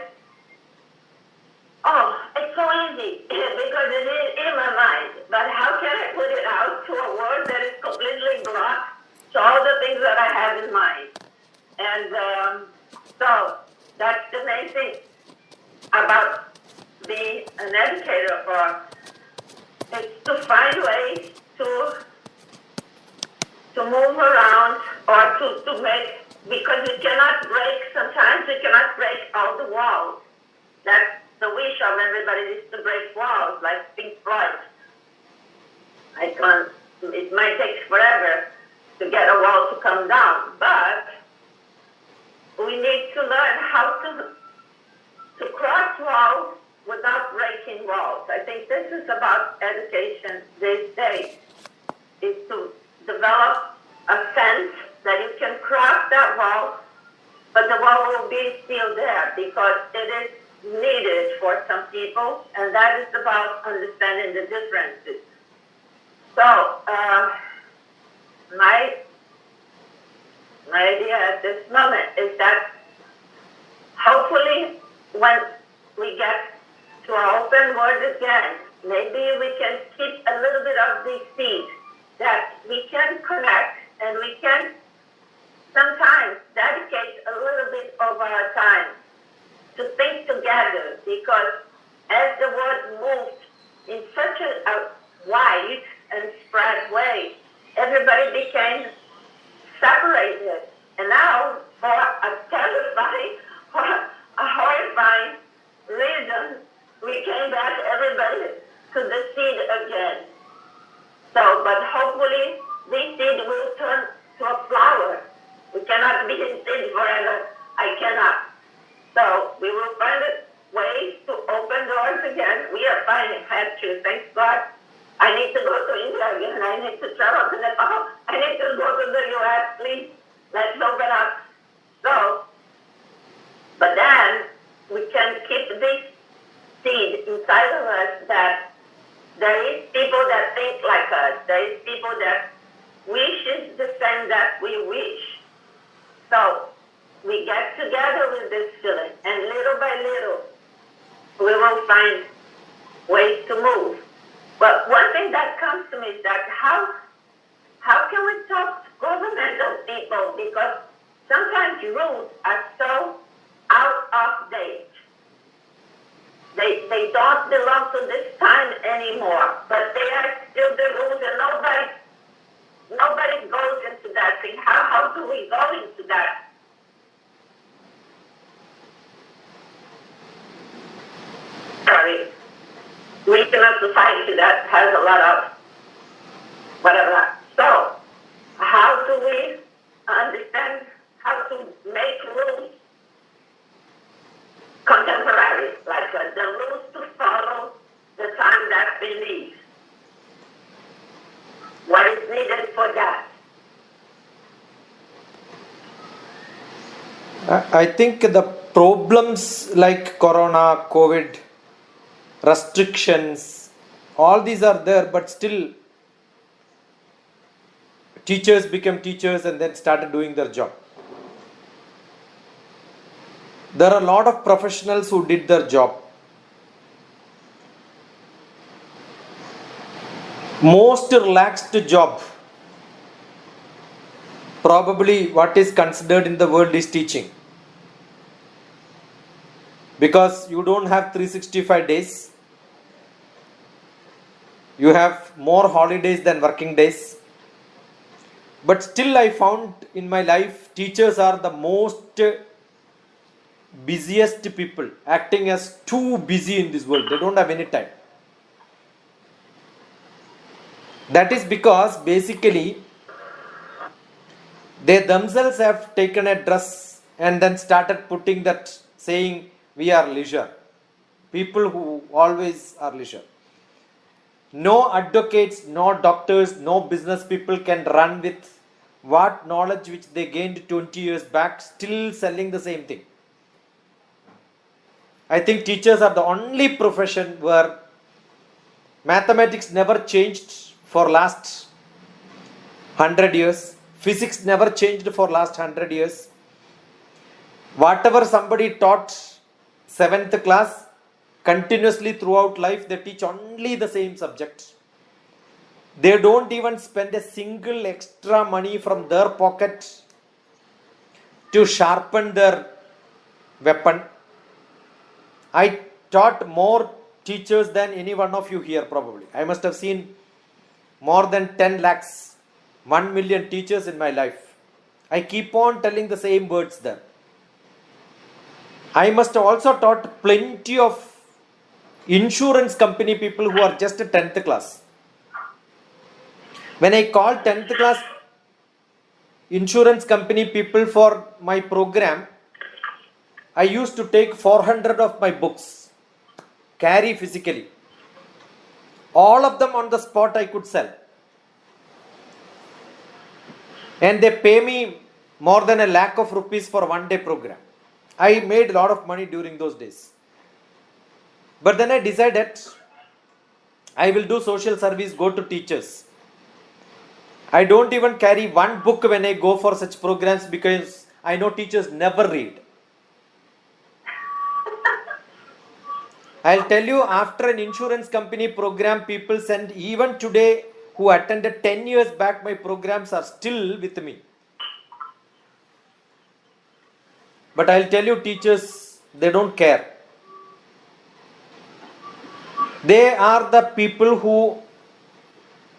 it's so easy because it is in my mind. But how can I put it out to a world that is completely blocked to all the things that I have in mind? And so that's the main thing about being an educator, or it's to find ways to move around or to make, because sometimes we cannot break all the walls. That's the wish of everybody, is to break walls, like Pink Floyd. It might take forever to get a wall to come down, but we need to learn how to cross walls without breaking walls. I think this is about education these days, is to develop a sense that you can cross that wall, but the wall will be still there because it is needed for some people, and that is about understanding the differences. So, my idea at this moment is that hopefully when we get to our open world again, maybe we can keep a little bit of the seed that we can connect, and we can sometimes dedicate a little bit of our time to think together, because as the world moved in such a wide and spread way, everybody became separated. And now, for a terrifying or a horrifying reason, we came back, everybody, to the seed again. So, but hopefully, this seed will turn to a flower. We cannot be in seed forever. I cannot. So, we will find ways to open doors again. We are finding, actually, thanks God. I need to go to India again. I need to travel to Nepal. I need to go to the U.S. Please, let's open up. So, but then we can keep this seed inside of us that there is people that think like us. There is people that wishes the same that we wish. So we get together with this feeling, and little by little, we will find ways to move. But one thing that comes to me is that how can we talk to governmental people? Because sometimes rules are so out of date. They don't belong to this time anymore, but they are still the rules, and nobody goes into that thing. How do we go into that? Sorry. We live in a society that has a lot of whatever. So, how do we understand how to make rules contemporary, like the rules to follow the time that we live? What is needed for that? I think the problems like corona, COVID, restrictions, all these are there, but still teachers became teachers and then started doing their job. There are a lot of professionals who did their job. Most relaxed job, probably what is considered in the world is teaching. Because you don't have 365 days. You have more holidays than working days. But still I found in my life, teachers are the most busiest people, acting as too busy in this world. They don't have any time. That is because basically they themselves have taken a dress and then started putting that saying, we are leisure. People who always are leisure. No advocates, no doctors, no business people can run with what knowledge which they gained 20 years back, still selling the same thing. I think teachers are the only profession where mathematics never changed for last 100 years. Physics never changed for last 100 years. Whatever somebody taught 7th class, continuously throughout life, they teach only the same subject. They don't even spend a single extra money from their pocket to sharpen their weapon. I taught more teachers than any one of you here probably. I must have seen more than 10 lakhs, 1 million teachers in my life. I keep on telling the same words there. I must have also taught plenty of insurance company people who are just 10th class. When I called 10th class insurance company people for my program, I used to take 400 of my books, carry physically. All of them on the spot I could sell. And they pay me more than a lakh of rupees for 1 day program. I made a lot of money during those days. But then I decided I will do social service, go to teachers. I don't even carry one book when I go for such programs because I know teachers never read. I'll tell you, after an insurance company program, people send, even today, who attended 10 years back, my programs are still with me. But I'll tell you, teachers, they don't care. They are the people who,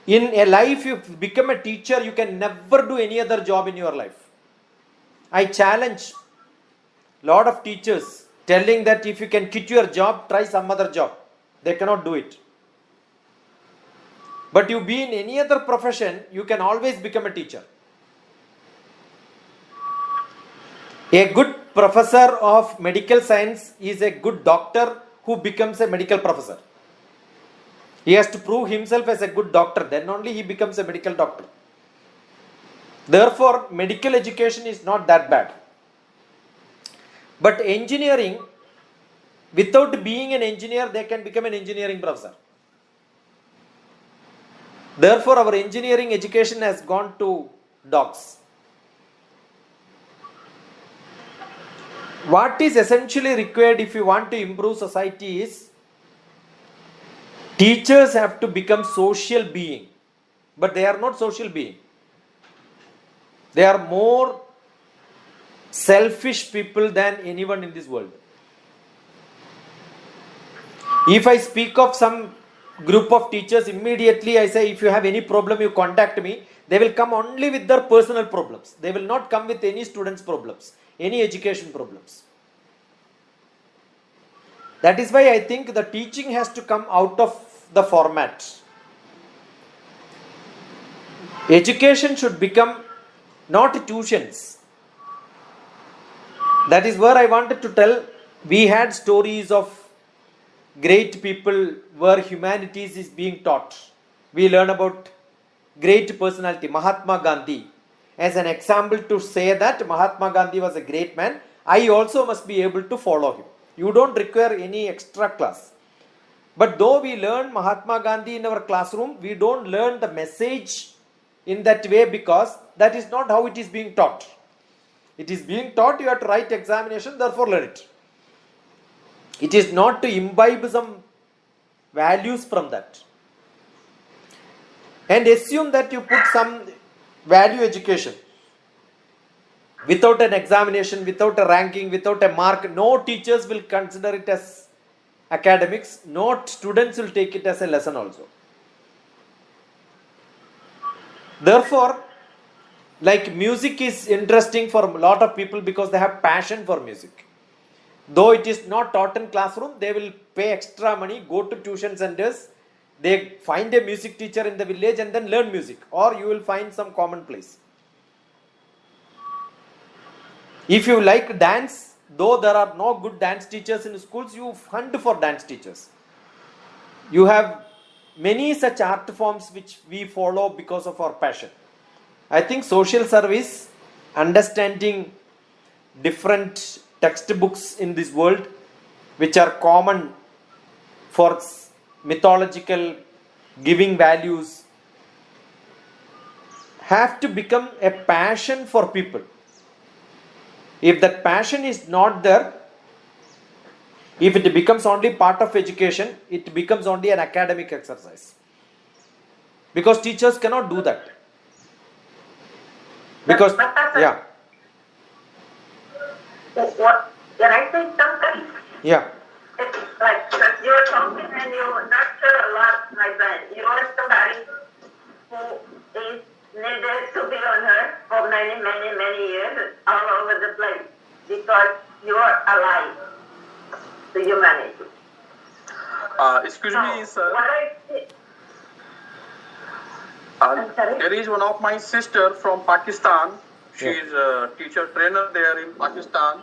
in a life, you become a teacher, you can never do any other job in your life. I challenge a lot of teachers, telling that if you can quit your job, try some other job. They cannot do it. But you be in any other profession, you can always become a teacher. A good professor of medical science is a good doctor who becomes a medical professor. He has to prove himself as a good doctor, then only he becomes a medical doctor. Therefore, medical education is not that bad. But engineering, without being an engineer, they can become an engineering professor. Therefore, our engineering education has gone to dogs. What is essentially required if you want to improve society is teachers have to become social being. But they are not social being. They are more selfish people than anyone in this world. If I speak of some group of teachers, immediately I say, if you have any problem, you contact me. They will come only with their personal problems. They will not come with any students' problems, any education problems. That is why I think the teaching has to come out of the format. Education should become not tuitions. That is where I wanted to tell. We had stories of great people where humanities is being taught. We learn about great personality, Mahatma Gandhi, as an example to say that Mahatma Gandhi was a great man I also must be able to follow him. You don't require any extra class. But though we learn Mahatma Gandhi in our classroom, we don't learn the message in that way because that is not how it is being taught. It is being taught you have to write examination, therefore learn it. It is not to imbibe some values from that. And assume that you put some value education. Without an examination, without a ranking, without a mark, no teachers will consider it as academics, no students will take it as a lesson also. Therefore, like music is interesting for a lot of people because they have passion for music. Though it is not taught in classroom, they will pay extra money, go to tuition centers, they find a music teacher in the village and then learn music, or you will find some common place. If you like dance, though there are no good dance teachers in schools, you hunt for dance teachers. You have many such art forms which we follow because of our passion. I think social service, understanding different textbooks in this world which are common for mythological giving values, have to become a passion for people. If that passion is not there, if it becomes only part of education, it becomes only an academic exercise. Because teachers cannot do that. Because, yeah. What, can I say something? Yeah. It's like, because you're talking and you nurture a lot, my friend. You are somebody who is needed to be on earth for many, many, many years all over the place because you are alive to humanity. Excuse So, me, sir. what I see, I'm sorry? There is one of my sister from Pakistan. She is a teacher trainer there in Pakistan.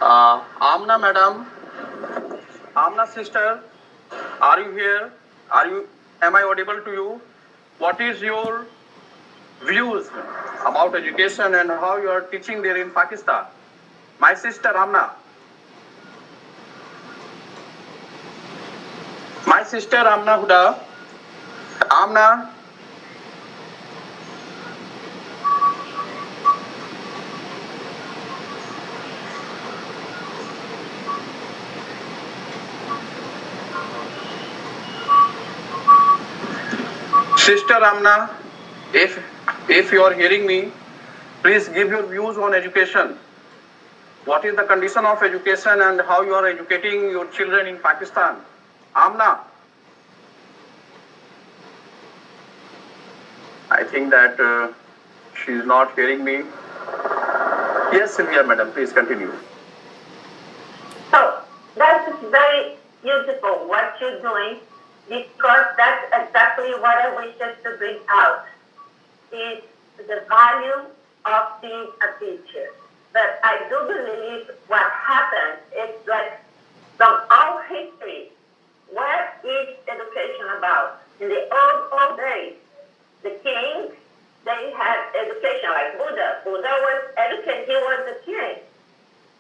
Amna madam, Amna sister, are you here? Am I audible to you? What is your views about education and how you are teaching there in Pakistan? My sister Amna. My sister Amna Huda. Amna. Sister Amna, if you are hearing me, please give your views on education. What is the condition of education and how you are educating your children in Pakistan? Amna. I think that she is not hearing me. Yes, Sylvia, madam, please continue. So that is very beautiful what you're doing because that's exactly what I wish us to bring out is the value of being a teacher. But I do believe what happens is like from all history, what is education about? In the old days, the kings, they had education like Buddha. Buddha was educated, he was the king.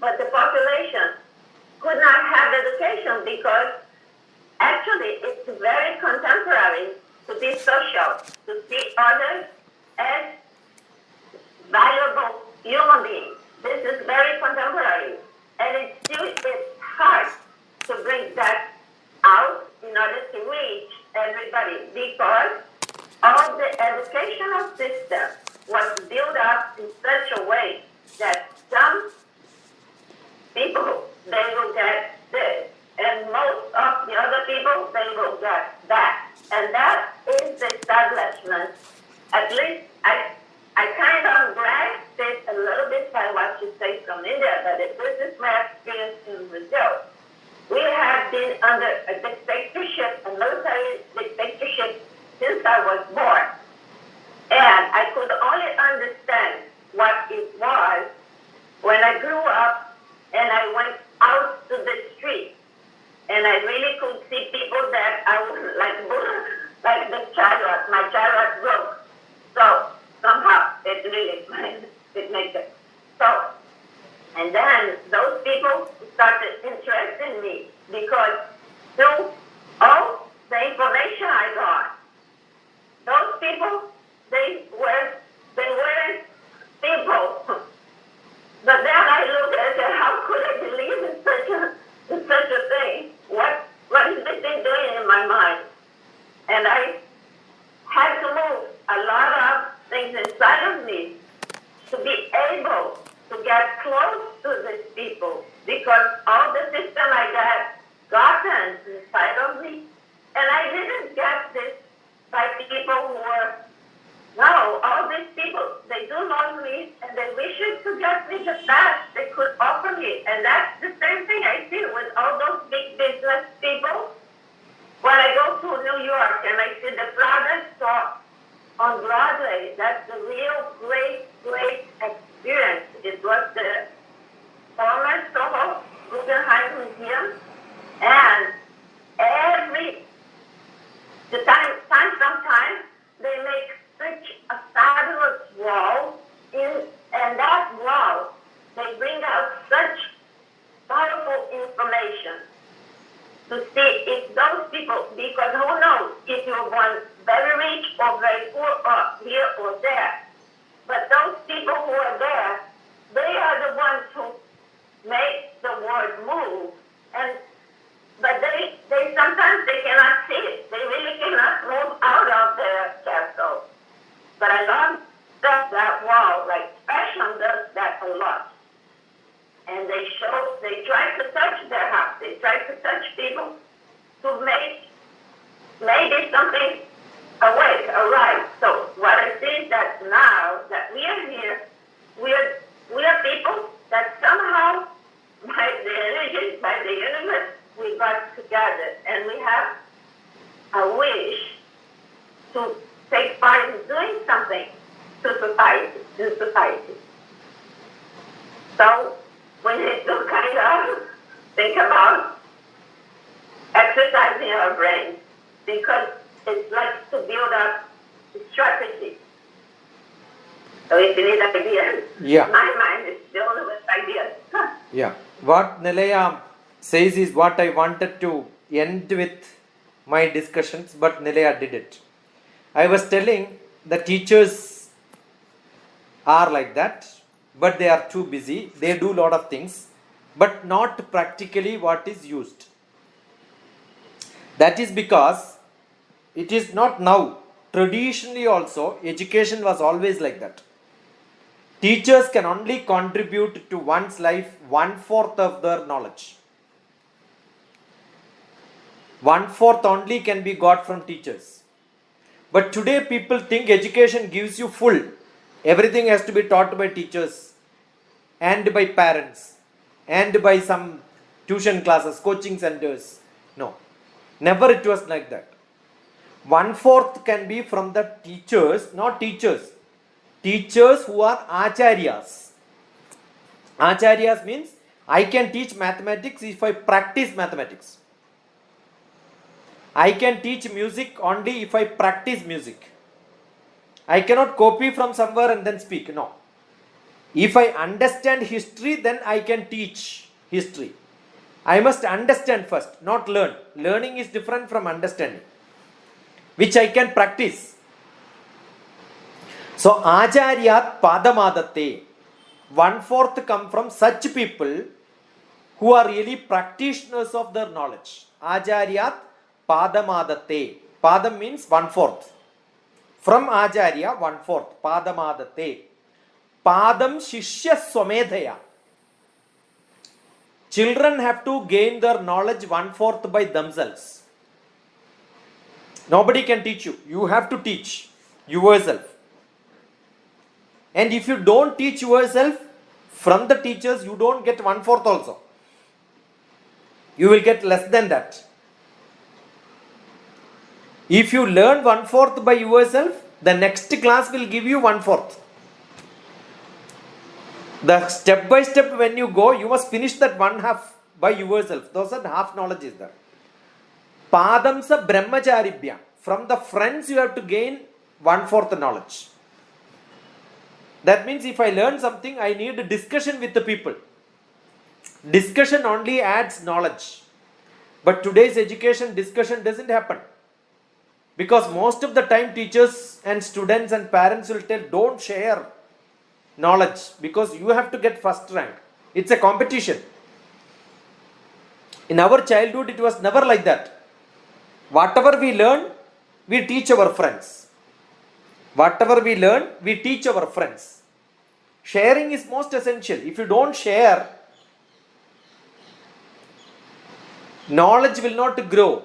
But the population could not have education because actually it's very contemporary to be social, to see others as valuable human beings. This is very contemporary. And it's hard to bring that out in order to reach everybody because all the educational system was built up in such a way that some people, they will get this, and most of the other people, they will get that. And that is the establishment. At least I kind of grasped it a little bit by what you say from India, but this is my experience in Brazil. We have been under a dictatorship, a military dictatorship, since I was born. And I could only understand what it was when I grew up and I went out to the street. And I really could see people that I was like the chariot, my chariot broke. So somehow it really, it makes it. So, and then to see if those people, because who knows if you're born very rich or very poor or here or there. But those people who are there, they are the ones who make the world move. But they sometimes they cannot see it. They really cannot move out of their castle. But I love that wall, like fashion does that a lot. And they try to touch their house. They try to touch people to make maybe something awake, arrive. So what I see is that now that we are here, we are people that somehow, by the energy, by the universe, we got together and we have a wish to take part in doing something to society. So we need to kind of think about exercising our brain, because it's like to build up strategy. So if you need ideas, Yeah. my mind is filled with ideas. Yeah. What Nilaya says is what I wanted to end with my discussions, but Nilaya did it. I was telling the teachers are like that, but they are too busy. They do a lot of things, but not practically what is used. That is because it is not now. Traditionally also, education was always like that. Teachers can only contribute to one's life 1/4 of their knowledge. 1/4 only can be got from teachers. But today people think education gives you full. Everything has to be taught by teachers and by parents and by some tuition classes, coaching centers. No, never it was like that. 1/4 can be from the teachers, not teachers. Teachers who are acharyas. Acharyas means I can teach mathematics if I practice mathematics. I can teach music only if I practice music. I cannot copy from somewhere and then speak. No. If I understand history, then I can teach history. I must understand first, not learn. Learning is different from understanding, which I can practice. So, Acharyat Padamadatte, 1/4 come from such people who are really practitioners of their knowledge. Acharyat Padamadatte. Padam means 1/4. From Acharya, 1/4. Padamadatte. Padam Shishya Swamedhaya. Children have to gain their knowledge 1/4 by themselves. Nobody can teach you. You have to teach yourself. And if you don't teach yourself, from the teachers you don't get 1/4 also. You will get less than that. If you learn 1/4 by yourself, the next class will give you 1/4. The step by step when you go, you must finish that 1/2 by yourself. Those are half knowledge is there. Padamsa Brahmacharibhya. From the friends you have to gain 1/4 knowledge. That means if I learn something, I need a discussion with the people. Discussion only adds knowledge. But today's education discussion doesn't happen. Because most of the time teachers and students and parents will tell, don't share knowledge because you have to get first rank. It's a competition. In our childhood, it was never like that. Whatever we learn, we teach our friends. Whatever we learn, we teach our friends. Sharing is most essential. If you don't share, knowledge will not grow.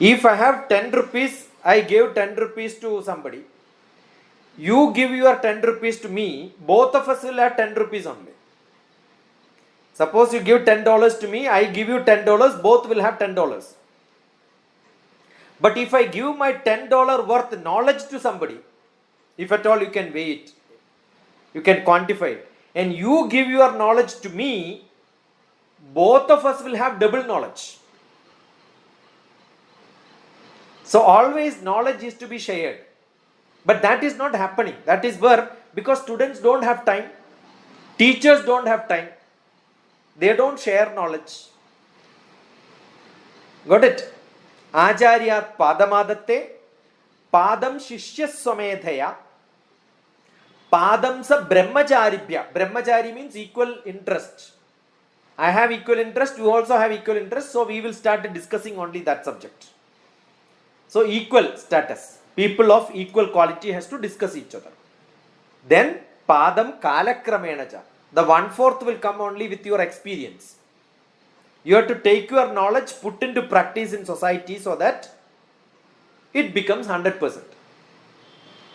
If I have 10 rupees, I gave 10 rupees to somebody. You give your 10 rupees to me, both of us will have 10 rupees only. Suppose you give $10 to me, I give you $10, both will have $10. But if I give my $10 worth knowledge to somebody, if at all you can weigh it, you can quantify it, and you give your knowledge to me, both of us will have double knowledge. So always knowledge is to be shared. But that is not happening. That is where, because students don't have time, teachers don't have time, they don't share knowledge. Got it? Acharyat padamadatte, padam shishyaswamedhaya, padam sa brahmacharibhya. Brahmachari means equal interest. I have equal interest, you also have equal interest, so we will start discussing only that subject. So equal status, people of equal quality has to discuss each other. Then padam kalakramenacha, the 1/4 will come only with your experience. You have to take your knowledge, put into practice in society so that it becomes 100%.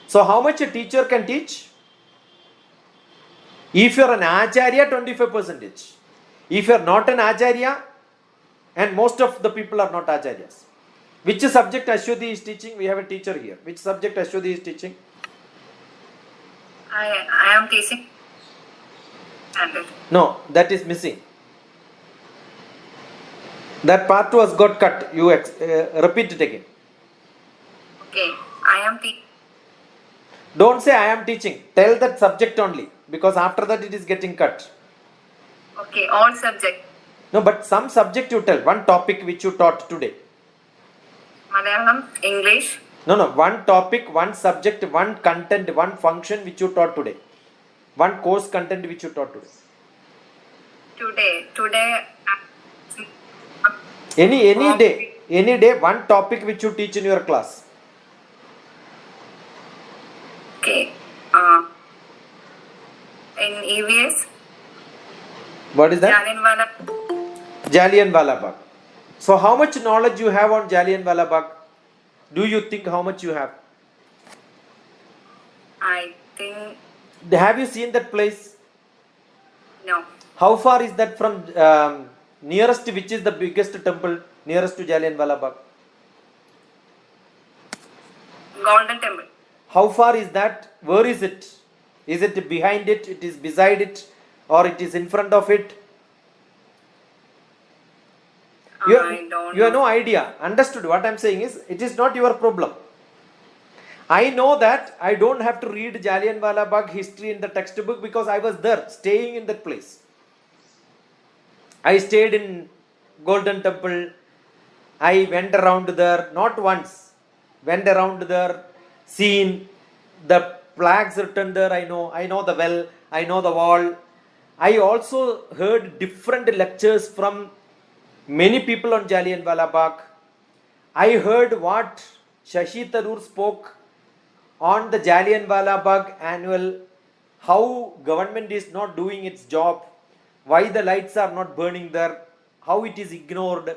So how much a teacher can teach? If you are an acharya, 25%. If you are not an acharya, and most of the people are not acharyas. Which subject Ashwati is teaching? We have a teacher here. Which subject Ashwati is teaching? I am teaching standard. No, that is missing. That part was got cut. You repeat it again. Okay, I am teaching. Don't say I am teaching. Tell that subject only. Because after that it is getting cut. Okay, all subject. No, but some subject you tell. One topic which you taught today. Malayalam, English. No, one topic, one subject, one content, one function which you taught today. One course content which you taught today. Today. Any day, one topic which you teach in your class. Okay. In EVS. What is that? Jallianwala Bagh. So how much knowledge you have on Jallianwala Bagh? Do you think how much you have? I think Have you seen that place? no. How far is that from nearest, which is the biggest temple nearest to Jallianwala Bagh? Golden Temple. How far is that? Where is it? Is it behind it? It is beside it? Or it is in front of it? You have no idea. Understood? What I am saying is, it is not your problem. I know that I don't have to read Jallianwala Bagh history in the textbook because I was there, staying in that place. I stayed in Golden Temple. I went around there, not once. Went around there, seen the flags written there. I know the well. I know the wall. I also heard different lectures from many people on Jallianwala Bagh. I heard what Shashi Tharoor spoke on the Jallianwala Bagh annual, how government is not doing its job, why the lights are not burning there, how it is ignored.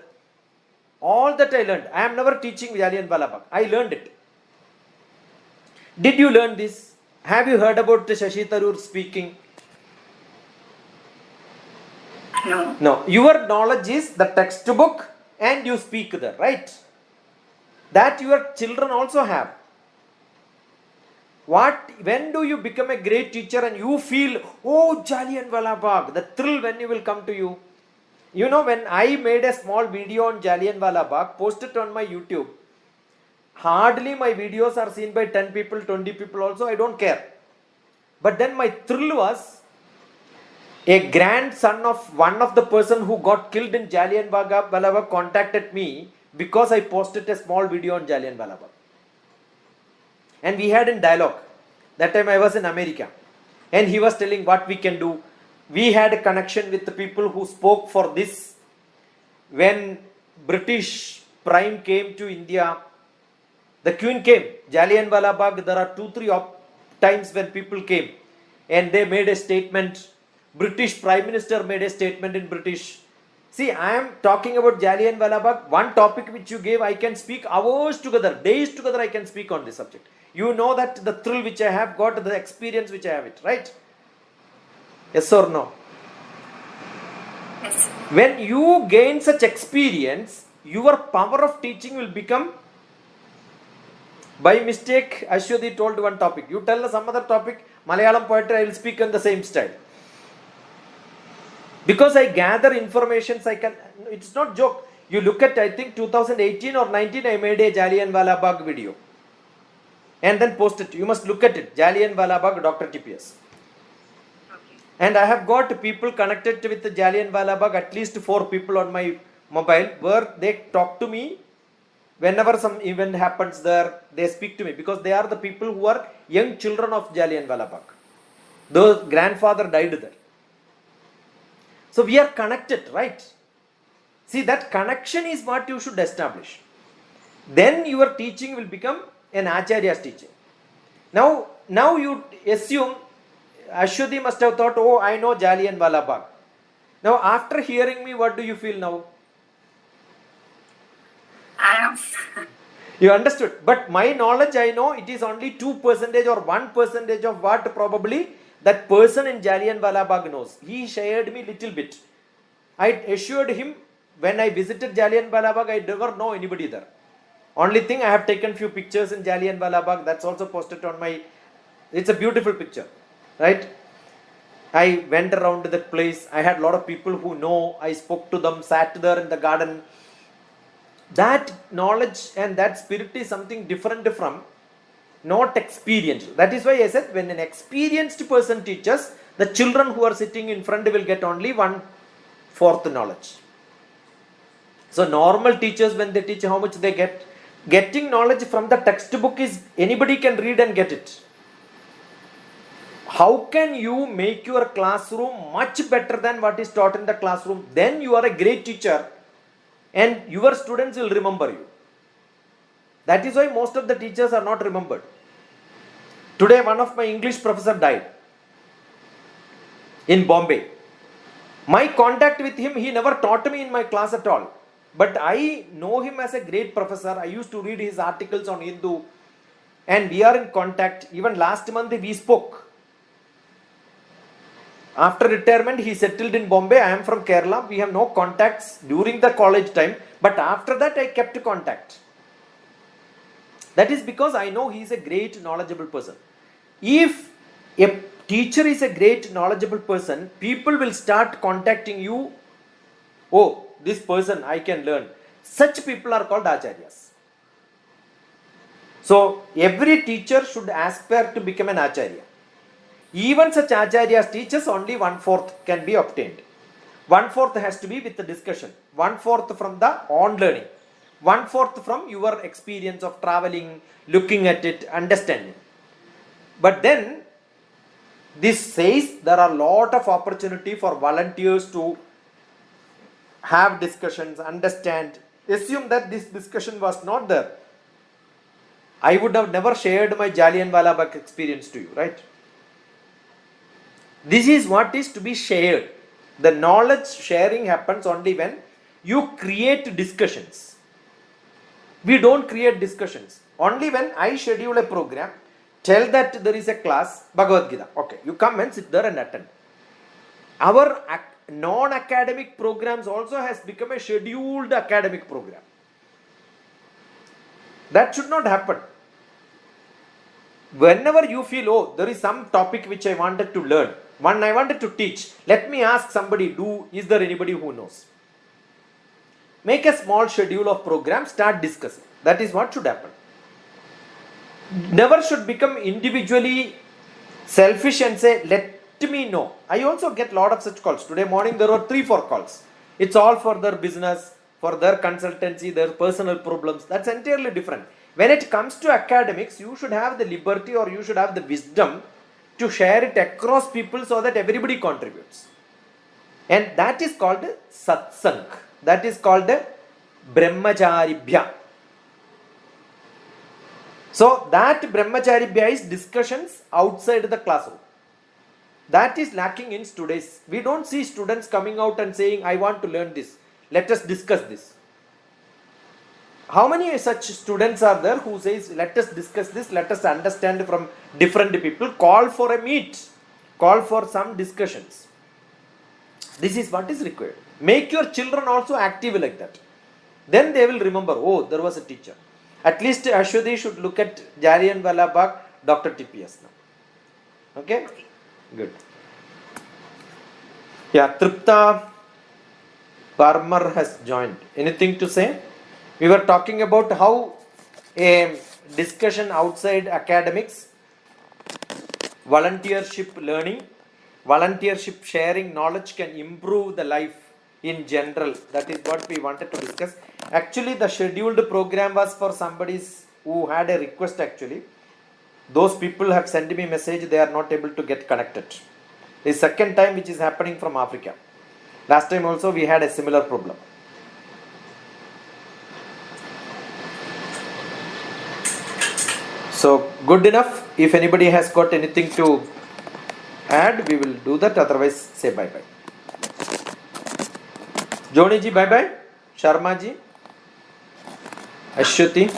All that I learned. I am never teaching Jallianwala Bagh. I learned it. Did you learn this? Have you heard about Shashi Tharoor speaking? No. No. Your knowledge is the textbook and you speak there, right? That your children also have. When do you become a great teacher and you feel, oh, Jallianwala Bagh, the thrill when you will come to you? You know, when I made a small video on Jallianwala Bagh, posted on my YouTube, hardly my videos are seen by 10 people, 20 people also, I don't care. But then my thrill was, a grandson of one of the person who got killed in Jallianwala Bagh contacted me because I posted a small video on Jallianwala Bagh. And we had a dialogue. That time I was in America. And he was telling what we can do. We had a connection with the people who spoke for this. When British Prime came to India, the Queen came. Jallianwala Bagh, there are 2-3 times when people came. And they made a statement. British Prime Minister made a statement in British. See, I am talking about Jallianwala Bagh. One topic which you gave, I can speak hours together, days together I can speak on this subject. You know that the thrill which I have got, the experience which I have it, right? Yes or no? Yes. When you gain such experience, your power of teaching will become, by mistake, Ashwati told one topic. You tell us some other topic, Malayalam poetry, I will speak in the same style. Because I gather information, it's not joke. You look at, I think 2018 or 19, I made a Jallianwala Bagh video. And then post it. You must look at it. Jallianwala Bagh, Dr. TPS. Okay. And I have got people connected with the Jallianwala Bagh, at least 4 people on my mobile where they talk to me whenever some event happens there. They speak to me because they are the people who are young children of Jallianwala Bagh. Their grandfather died there. So we are connected, right? See, that connection is what you should establish. Then your teaching will become an Acharya's teaching. Now you assume, Ashwati must have thought, oh, I know Jallianwala Bagh. Now after hearing me, what do you feel now? I am. You understood. But my knowledge, I know it is only 2% or 1% of what probably that person in Jallianwala Bagh knows. He shared me little bit. I assured him when I visited Jallianwala Bagh, I never know anybody there. Only thing, I have taken few pictures in Jallianwala Bagh. That's also posted on my. It's a beautiful picture, right? I went around to that place. I had a lot of people who know. I spoke to them, sat there in the garden. That knowledge and that spirit is something different from not experienced. That is why I said when an experienced person teaches, the children who are sitting in front will get only 1/4 knowledge. So normal teachers, when they teach, how much they get? Getting knowledge from the textbook is anybody can read and get it. How can you make your classroom much better than what is taught in the classroom? Then you are a great teacher and your students will remember you. That is why most of the teachers are not remembered. Today one of my English professor died in Bombay. My contact with him, he never taught me in my class at all. But I know him as a great professor. I used to read his articles on Hindu and we are in contact. Even last month we spoke. After retirement, he settled in Bombay. I am from Kerala. We have no contacts during the college time. But after that, I kept contact. That is because I know he is a great knowledgeable person. If a teacher is a great knowledgeable person, people will start contacting you. Oh, this person I can learn. Such people are called Acharyas. So, every teacher should aspire to become an Acharya. Even such Acharyas teaches, only 1/4 can be obtained. 1/4 has to be with the discussion. 1/4 from the on learning. 1/4 from your experience of traveling, looking at it, understanding. But then, this says there are a lot of opportunity for volunteers to have discussions, understand. Assume that this discussion was not there. I would have never shared my Jallianwala Bagh experience to you, right? This is what is to be shared. The knowledge sharing happens only when you create discussions. We don't create discussions. Only when I schedule a program, tell that there is a class, Bhagavad Gita. Okay, you come and sit there and attend. Our non-academic programs also has become a scheduled academic program. That should not happen. Whenever you feel, oh, there is some topic which I wanted to learn, one I wanted to teach, let me ask somebody, is there anybody who knows? Make a small schedule of program, start discussing. That is what should happen. Never should become individually selfish and say, let me know. I also get a lot of such calls. Today morning there were 3-4 calls. It's all for their business, for their consultancy, their personal problems. That's entirely different. When it comes to academics, you should have the liberty or you should have the wisdom to share it across people so that everybody contributes. And that is called satsang. That is called brahmacharibhya. So that brahmacharibhya is discussions outside the classroom. That is lacking in today's. We don't see students coming out and saying, I want to learn this. Let us discuss this. How many such students are there who says, let us discuss this, let us understand from different people, call for a meet, call for some discussions. This is what is required. Make your children also active like that. Then they will remember, oh, there was a teacher. At least Ashwati should look at Jallianwala Bagh, Dr. TPS now. Okay? Good. Yeah, Tripta Parmar has joined. Anything to say? We were talking about how a discussion outside academics, volunteership learning, volunteership sharing knowledge can improve the life in general. That is what we wanted to discuss. Actually, the scheduled program was for somebody who had a request actually. Those people have sent me message, they are not able to get connected. The second time which is happening from Africa. Last time also we had a similar problem. So good enough. If anybody has got anything to add, we will do that. Otherwise, say bye bye. Joni ji, bye bye. Sharma ji, Ashwati.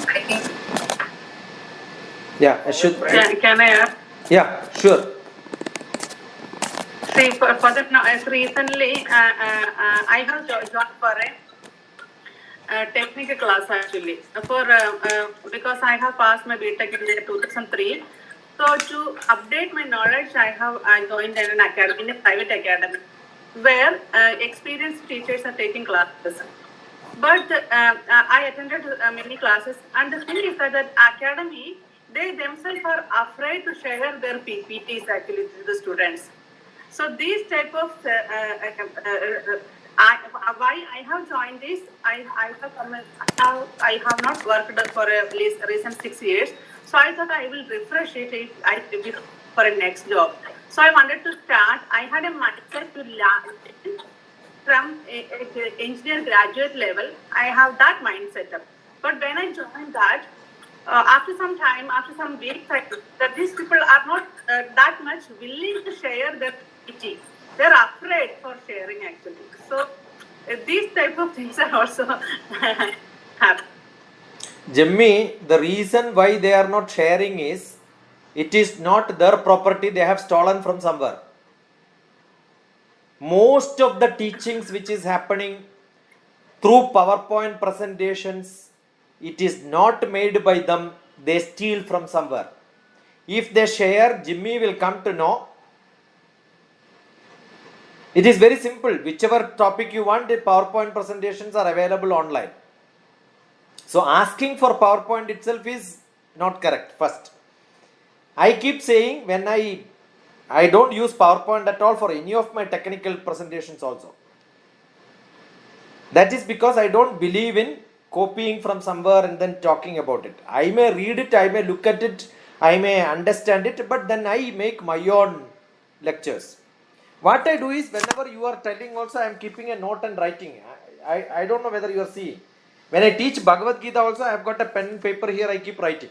I think Yeah, Ashwati. Can I add? Yeah, sure. See, for that, now, as recently, I have joined for a technical class actually. Because I have passed my BTech in the year 2003. So to update my knowledge, I joined in a private academy where experienced teachers are taking classes. But I attended many classes, and the thing is that the academy, they themselves are afraid to share their PPTs actually to the students. So these type of why I have joined this, I have not worked for at least recent 6 years. So I thought I will refresh it for a next job. So I wanted to start. I had a mindset to learn from engineer graduate level. I have that mindset. But when I joined that, after some time, after some weeks, that these people are not that much willing to share their PPT. They're afraid for sharing actually. So these type of things are also happen. Jimmy, the reason why they are not sharing is, it is not their property, they have stolen from somewhere. Most of the teachings which is happening through PowerPoint presentations, it is not made by them, they steal from somewhere. If they share, Jimmy will come to know. It is very simple. Whichever topic you want, the PowerPoint presentations are available online. So asking for PowerPoint itself is not correct. First, I keep saying when I don't use PowerPoint at all for any of my technical presentations also. That is because I don't believe in copying from somewhere and then talking about it. I may read it, I may look at it, I may understand it, but then I make my own lectures. What I do is, whenever you are telling also, I am keeping a note and writing. I don't know whether you are seeing. When I teach Bhagavad Gita also, I have got a pen and paper here, I keep writing.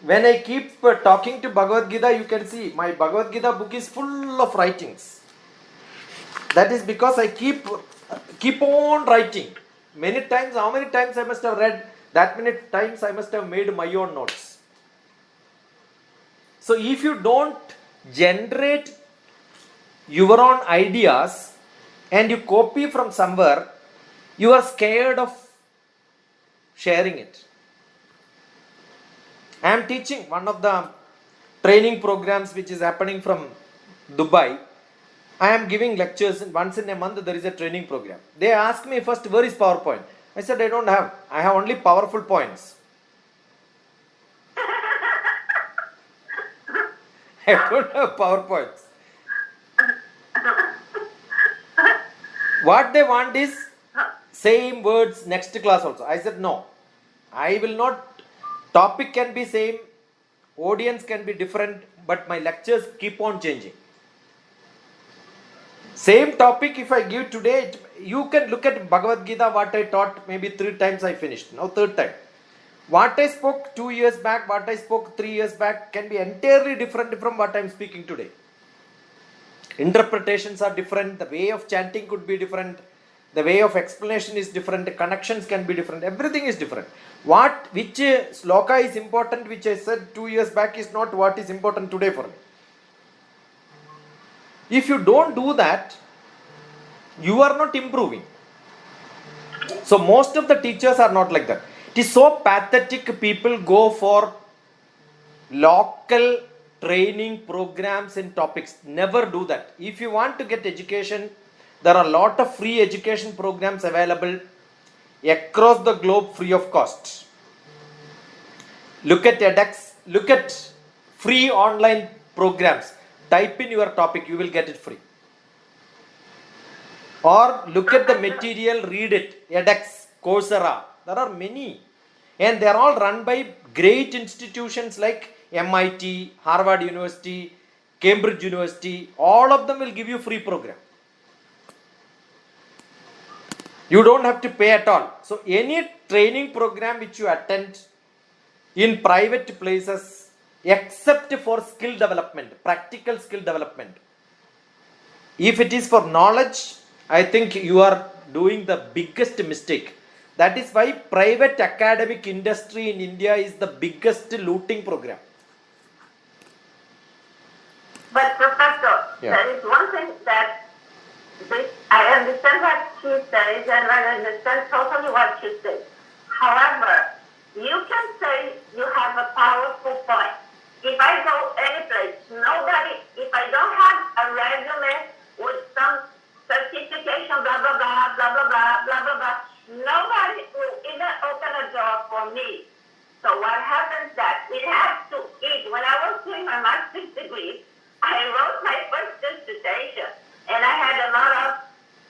When I keep talking to Bhagavad Gita, you can see my Bhagavad Gita book is full of writings. That is because I keep on writing. Many times, how many times I must have read, that many times I must have made my own notes. So if you don't generate your own ideas and you copy from somewhere, you are scared of sharing it. I am teaching one of the training programs which is happening from Dubai. I am giving lectures once in a month. There is a training program. They ask me first, where is PowerPoint? I said, I don't have. I have only powerful points. I don't have PowerPoints. What they want is same words next class also. I said no. I will not. Topic can be same, audience can be different, but my lectures keep on changing. Same topic if I give today, you can look at Bhagavad Gita, what I taught, maybe 3 times I finished. Now 3rd time. What I spoke 2 years back, what I spoke 3 years back can be entirely different from what I am speaking today. Interpretations are different, the way of chanting could be different, the way of explanation is different, the connections can be different, everything is different. Which sloka is important, which I said 2 years back, is not what is important today for me. If you don't do that, you are not improving. So most of the teachers are not like that. It is so pathetic, people go for local training programs and topics. Never do that. If you want to get education, there are a lot of free education programs available across the globe free of cost. Look at edX, look at free online programs. type in your topic, you will get it free. Or look at the material, read it. edX, Coursera, there are many. And they are all run by great institutions like MIT, Harvard University, Cambridge University. All of them will give you free program. You don't have to pay at all. So any training program which you attend in private places, except for skill development, practical skill development, if it is for knowledge, I think you are doing the biggest mistake. That is why private academic industry in India is the biggest looting program. But Professor, Yeah. there is one thing that I understand what she says and I understand totally what she says. However, you can say you have a powerful point. If I go any place, if I don't have a resume with some certification, blah, blah, blah, blah, blah, blah, blah, blah, blah, nobody will even open a door for me. So what happens that we have to eat. When I was doing my master's degree, I wrote my first dissertation, and I had a lot of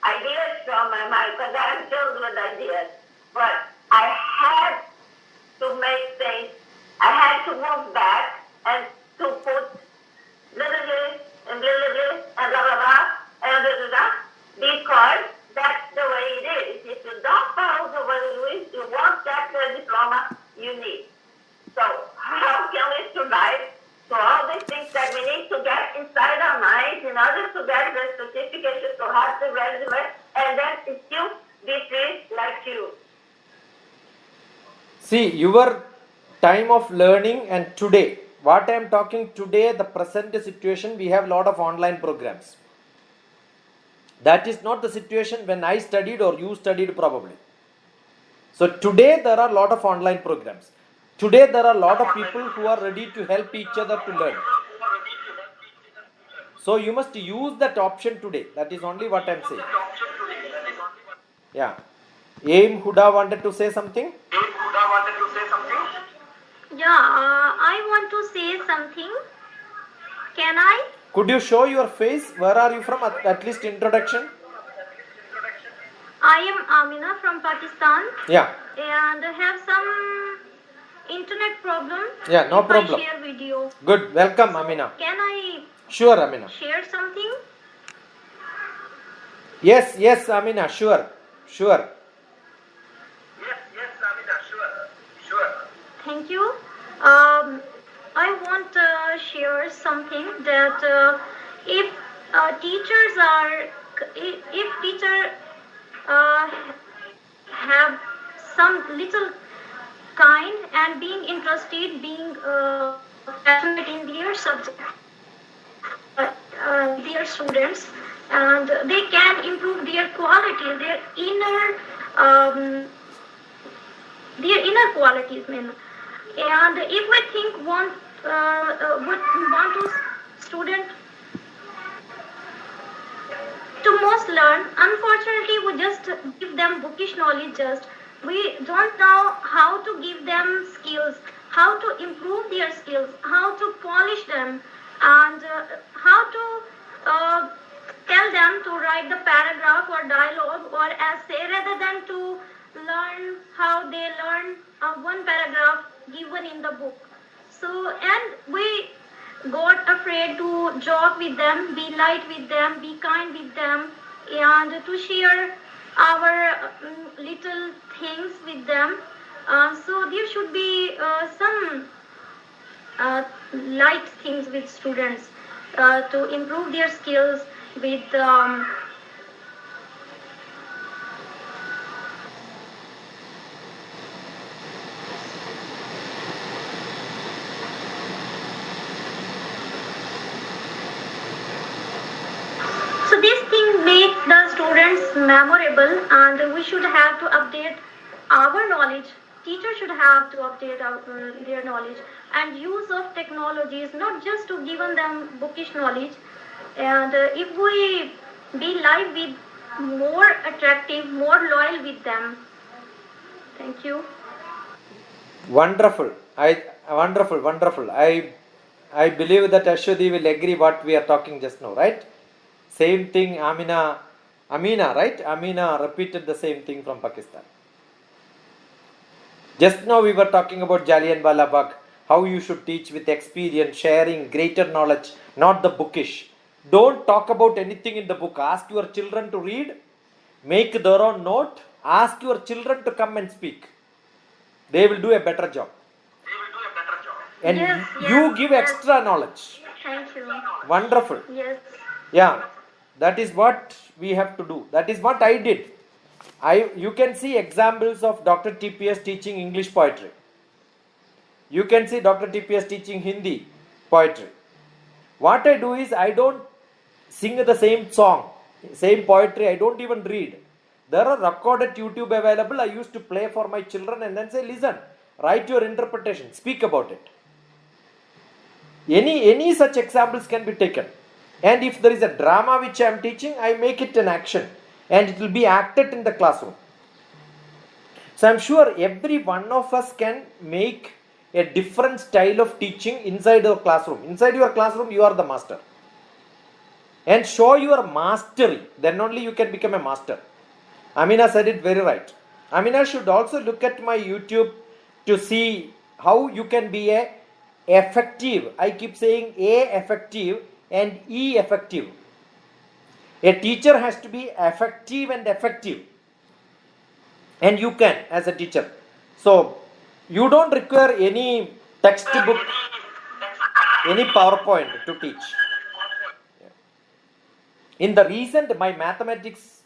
ideas from my mind because I'm filled with ideas. But I had to make things, I had to move back and to put little this and little this and blah, blah, blah, and blah, blah, blah, because that's the way it is. If you don't follow the way it is, you won't get the diploma you need. So how can we survive? So all these things that we need to get inside our minds in order to get the certification, to have the resume, and then still be free like you. See, your time of learning and today, what I am talking today, the present situation, we have a lot of online programs. That is not the situation when I studied or you studied probably. So today there are a lot of online programs. Today there are a lot of people who are ready to help each other to learn. So you must use that option today. That is only what I am saying. Yeah. Aim Huda wanted to say something? Yeah, I want to say something. Can I? Could you show your face? Where are you from? At least introduction. I am Amina from Pakistan Yeah. and have some internet problem. Yeah, no if problem. I share video. Good. Welcome, Amina. Can I Sure, Amina. share something? Yes, Amina. Sure. Thank you. I want to share something that if teacher have some little kind and being interested, being passionate in their subject, their students, and they can improve their quality, their inner qualities, man. And if we think would want to student to most learn, unfortunately we just give them bookish knowledge. Just we don't know how to give them skills, how to improve their skills, how to polish them, and how to tell them to write the paragraph or dialogue or essay rather than to learn how they learn one paragraph given in the book. So, and we got afraid to joke with them, be light with them, be kind with them, and to share our little things with them. So there should be some light things with students to improve their skills with so these things make the students memorable, and we should have to update our knowledge. Teachers should have to update their knowledge, and use of technologies, not just to give them bookish knowledge. And if we be live with more attractive, more loyal with them. Thank you. Wonderful. Wonderful. I believe that Ashwati will agree what we are talking just now, right? Same thing Amina, right? Amina repeated the same thing from Pakistan. Just now we were talking about Jallianwala Bagh, how you should teach with experience, sharing greater knowledge, not the bookish. Don't talk about anything in the book. Ask your children to read, make their own note, ask your children to come and speak. They will do a better job. And Yes, you yes, give yes. extra knowledge. Thank you. Wonderful. Yes. Yeah, that is what we have to do. That is what I did. You can see examples of Dr. TPS teaching English poetry. You can see Dr. TPS teaching Hindi poetry. What I do is I don't sing the same song, same poetry. I don't even read. There are recorded YouTube available. I used to play for my children and then say, listen, write your interpretation, speak about it. Any such examples can be taken. And if there is a drama which I am teaching, I make it an action and it will be acted in the classroom. So I am sure every one of us can make a different style of teaching inside your classroom. Inside your classroom, you are the master. And show your mastery. Then only you can become a master. Amina said it very right. Amina should also look at my YouTube to see how you can be a effective. I keep saying A effective and E effective. A teacher has to be effective and effective. And you can as a teacher. So you don't require any textbook, any PowerPoint to teach. In the recent, my mathematics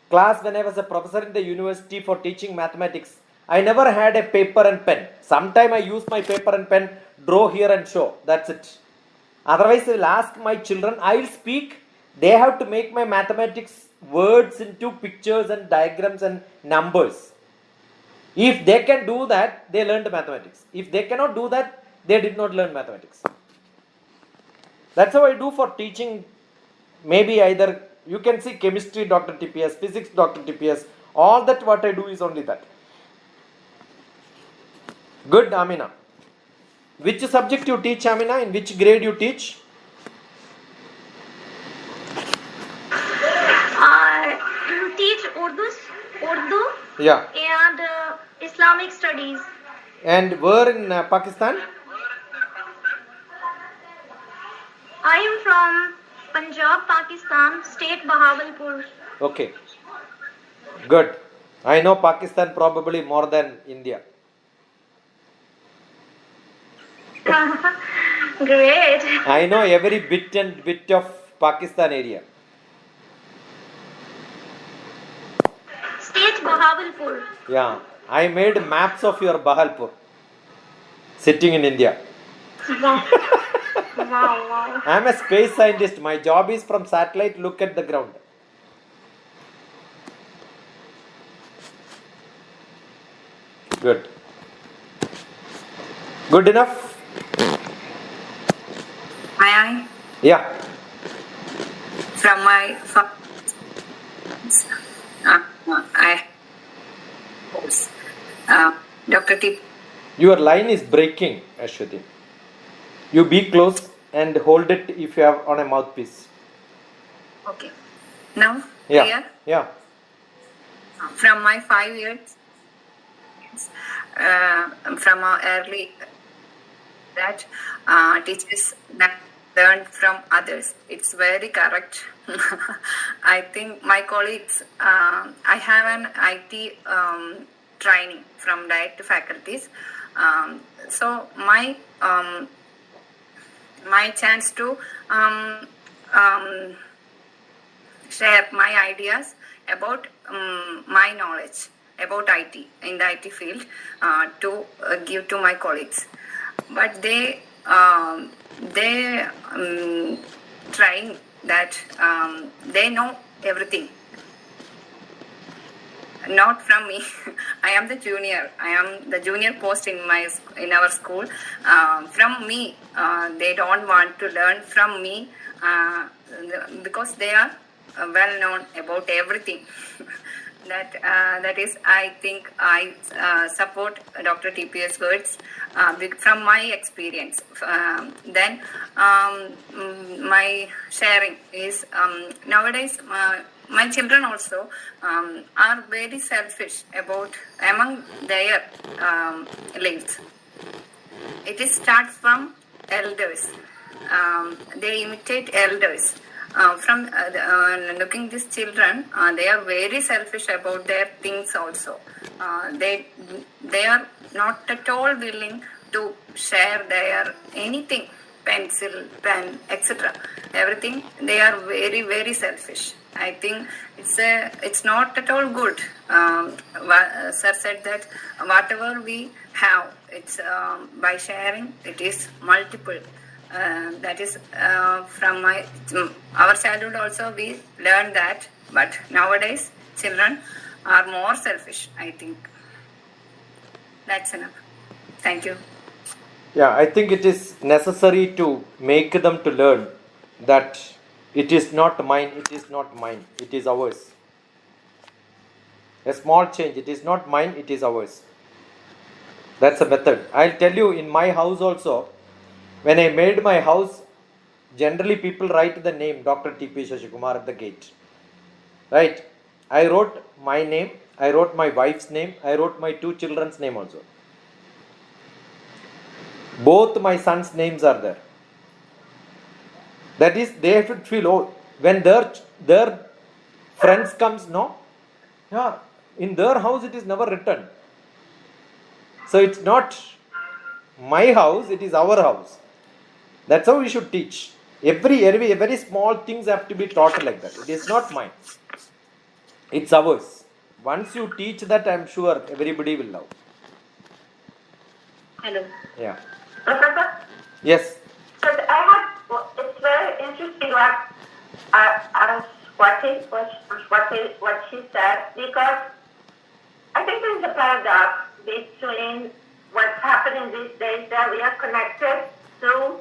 class, when I was a professor in the university for teaching mathematics, I never had a paper and pen. Sometime I use my paper and pen, draw here and show. That's it. Otherwise, I will ask my children, I will speak. They have to make my mathematics words into pictures and diagrams and numbers. If they can do that, they learned mathematics. If they cannot do that, they did not learn mathematics. That's how I do for teaching. Maybe either you can see chemistry Dr. TPS, physics Dr. TPS. All that what I do is only that. Good, Amina. Which subject you teach, Amina? In which grade you teach? I teach Urdu Yeah. and Islamic studies. And where in Pakistan? I am from Punjab, Pakistan, state Bahawalpur. Okay. Good. I know Pakistan probably more than India. Great. I know every bit of Pakistan area. State Bahawalpur. Yeah. I made maps of your Bahalpur. Sitting in India. Wow. Wow. I am a space scientist. My job is from satellite look at the ground. Good. Good enough? May I? Yeah. From my Dr. T. Your line is breaking, Ashwati. You be close and hold it if you have on a mouthpiece. Okay. Now, Yeah. clear? Yeah. From my 5 years, from early that teachers that learn from others. It's very correct. I think my colleagues, I have an IT training from direct faculties. So my chance to share my ideas about my knowledge about IT in the IT field to give to my colleagues, but they trying that they know everything. Not from me. I am the junior. I am the junior post in our school. From me, they don't want to learn from me because they are well known about everything. That is, I think I support Dr. TP's words from my experience. Then my sharing is nowadays my children also are very selfish about among their lives. It is start from elders. They imitate elders. Looking these children, they are very selfish about their things also. They are not at all willing to share their anything, pencil, pen, etc. Everything, they are very, very selfish. I think it's not at all good. Sir said that whatever we have, it's by sharing, it is multiple. That is from our childhood also we learned that, but nowadays children are more selfish. I think that's enough. Thank you. Yeah, I think it is necessary to make them to learn that it is not mine, it is not mine, it is ours. A small change, it is not mine, it is ours. That's a method. I'll tell you, in my house also, when I made my house, generally people write the name Dr. T.P. Shashikumar at the gate. Right? I wrote my name, I wrote my wife's name, I wrote my 2 children's name also. Both my sons' names are there. That is, they have to feel, oh, when their friends comes, no? Yeah, in their house it is never written. So it's not my house, it is our house. That's how we should teach. Very small things have to be taught like that. It is not mine. It's ours. Once you teach that, I'm sure everybody will love. Hello. Yeah. Professor? Yes. But it's very interesting what she said, because I think there's a paradox between what's happening these days, that we are connected to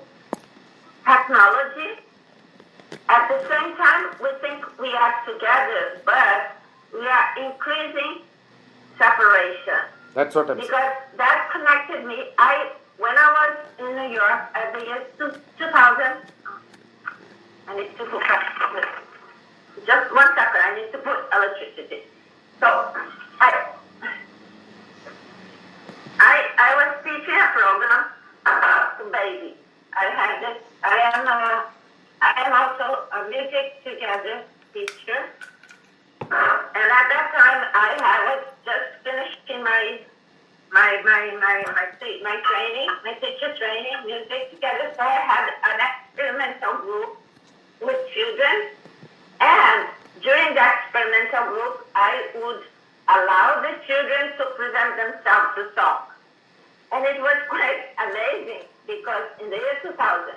technology. At the same time, we think we are together, but we are increasing separation. That's what I'm saying. Because that connected me. When I was in New York at the year 2000, I need to put just 1 second. I need to put electricity. So I was teaching a program to babies. I am also a music together teacher, and at that time I was just finishing my training, my teacher training, music together. So I had an experimental group with children, and during the experimental group, I would allow the children to present themselves to talk. And it was quite amazing, because in the year 2000,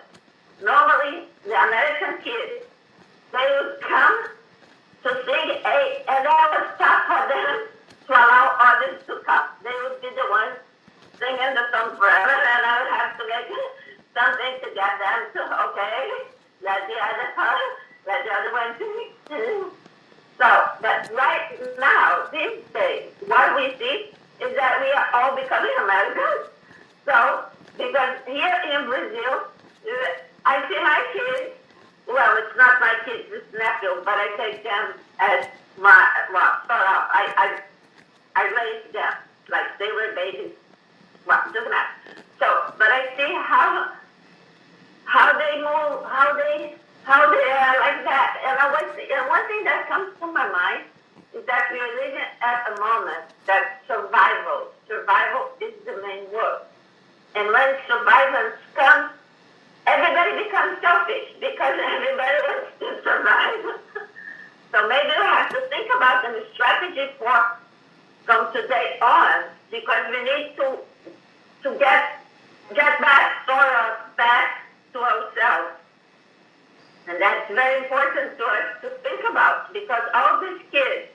normally the American kids, they would come to sing, and I would stop for them to allow others to come. They would be the ones singing the song forever, and I would have to make something to get them to, okay, let the other come, let the other one sing. So, but right now, these days, what we see is that we are all becoming Americans. So, because here in Brazil, I see my kids, well, it's not my kids, it's nephew, but I take them as my, I raised them like they were babies. Well, doesn't matter. So, but I see how they move, how they are like that. And one thing that comes to my mind is that we are living at a moment that survival is the main word. And when survival comes, everybody becomes selfish, because everybody wants to survive. So maybe we have to think about the strategy from today on, because we need to get back to ourselves. And that's very important to us to think about, because all these kids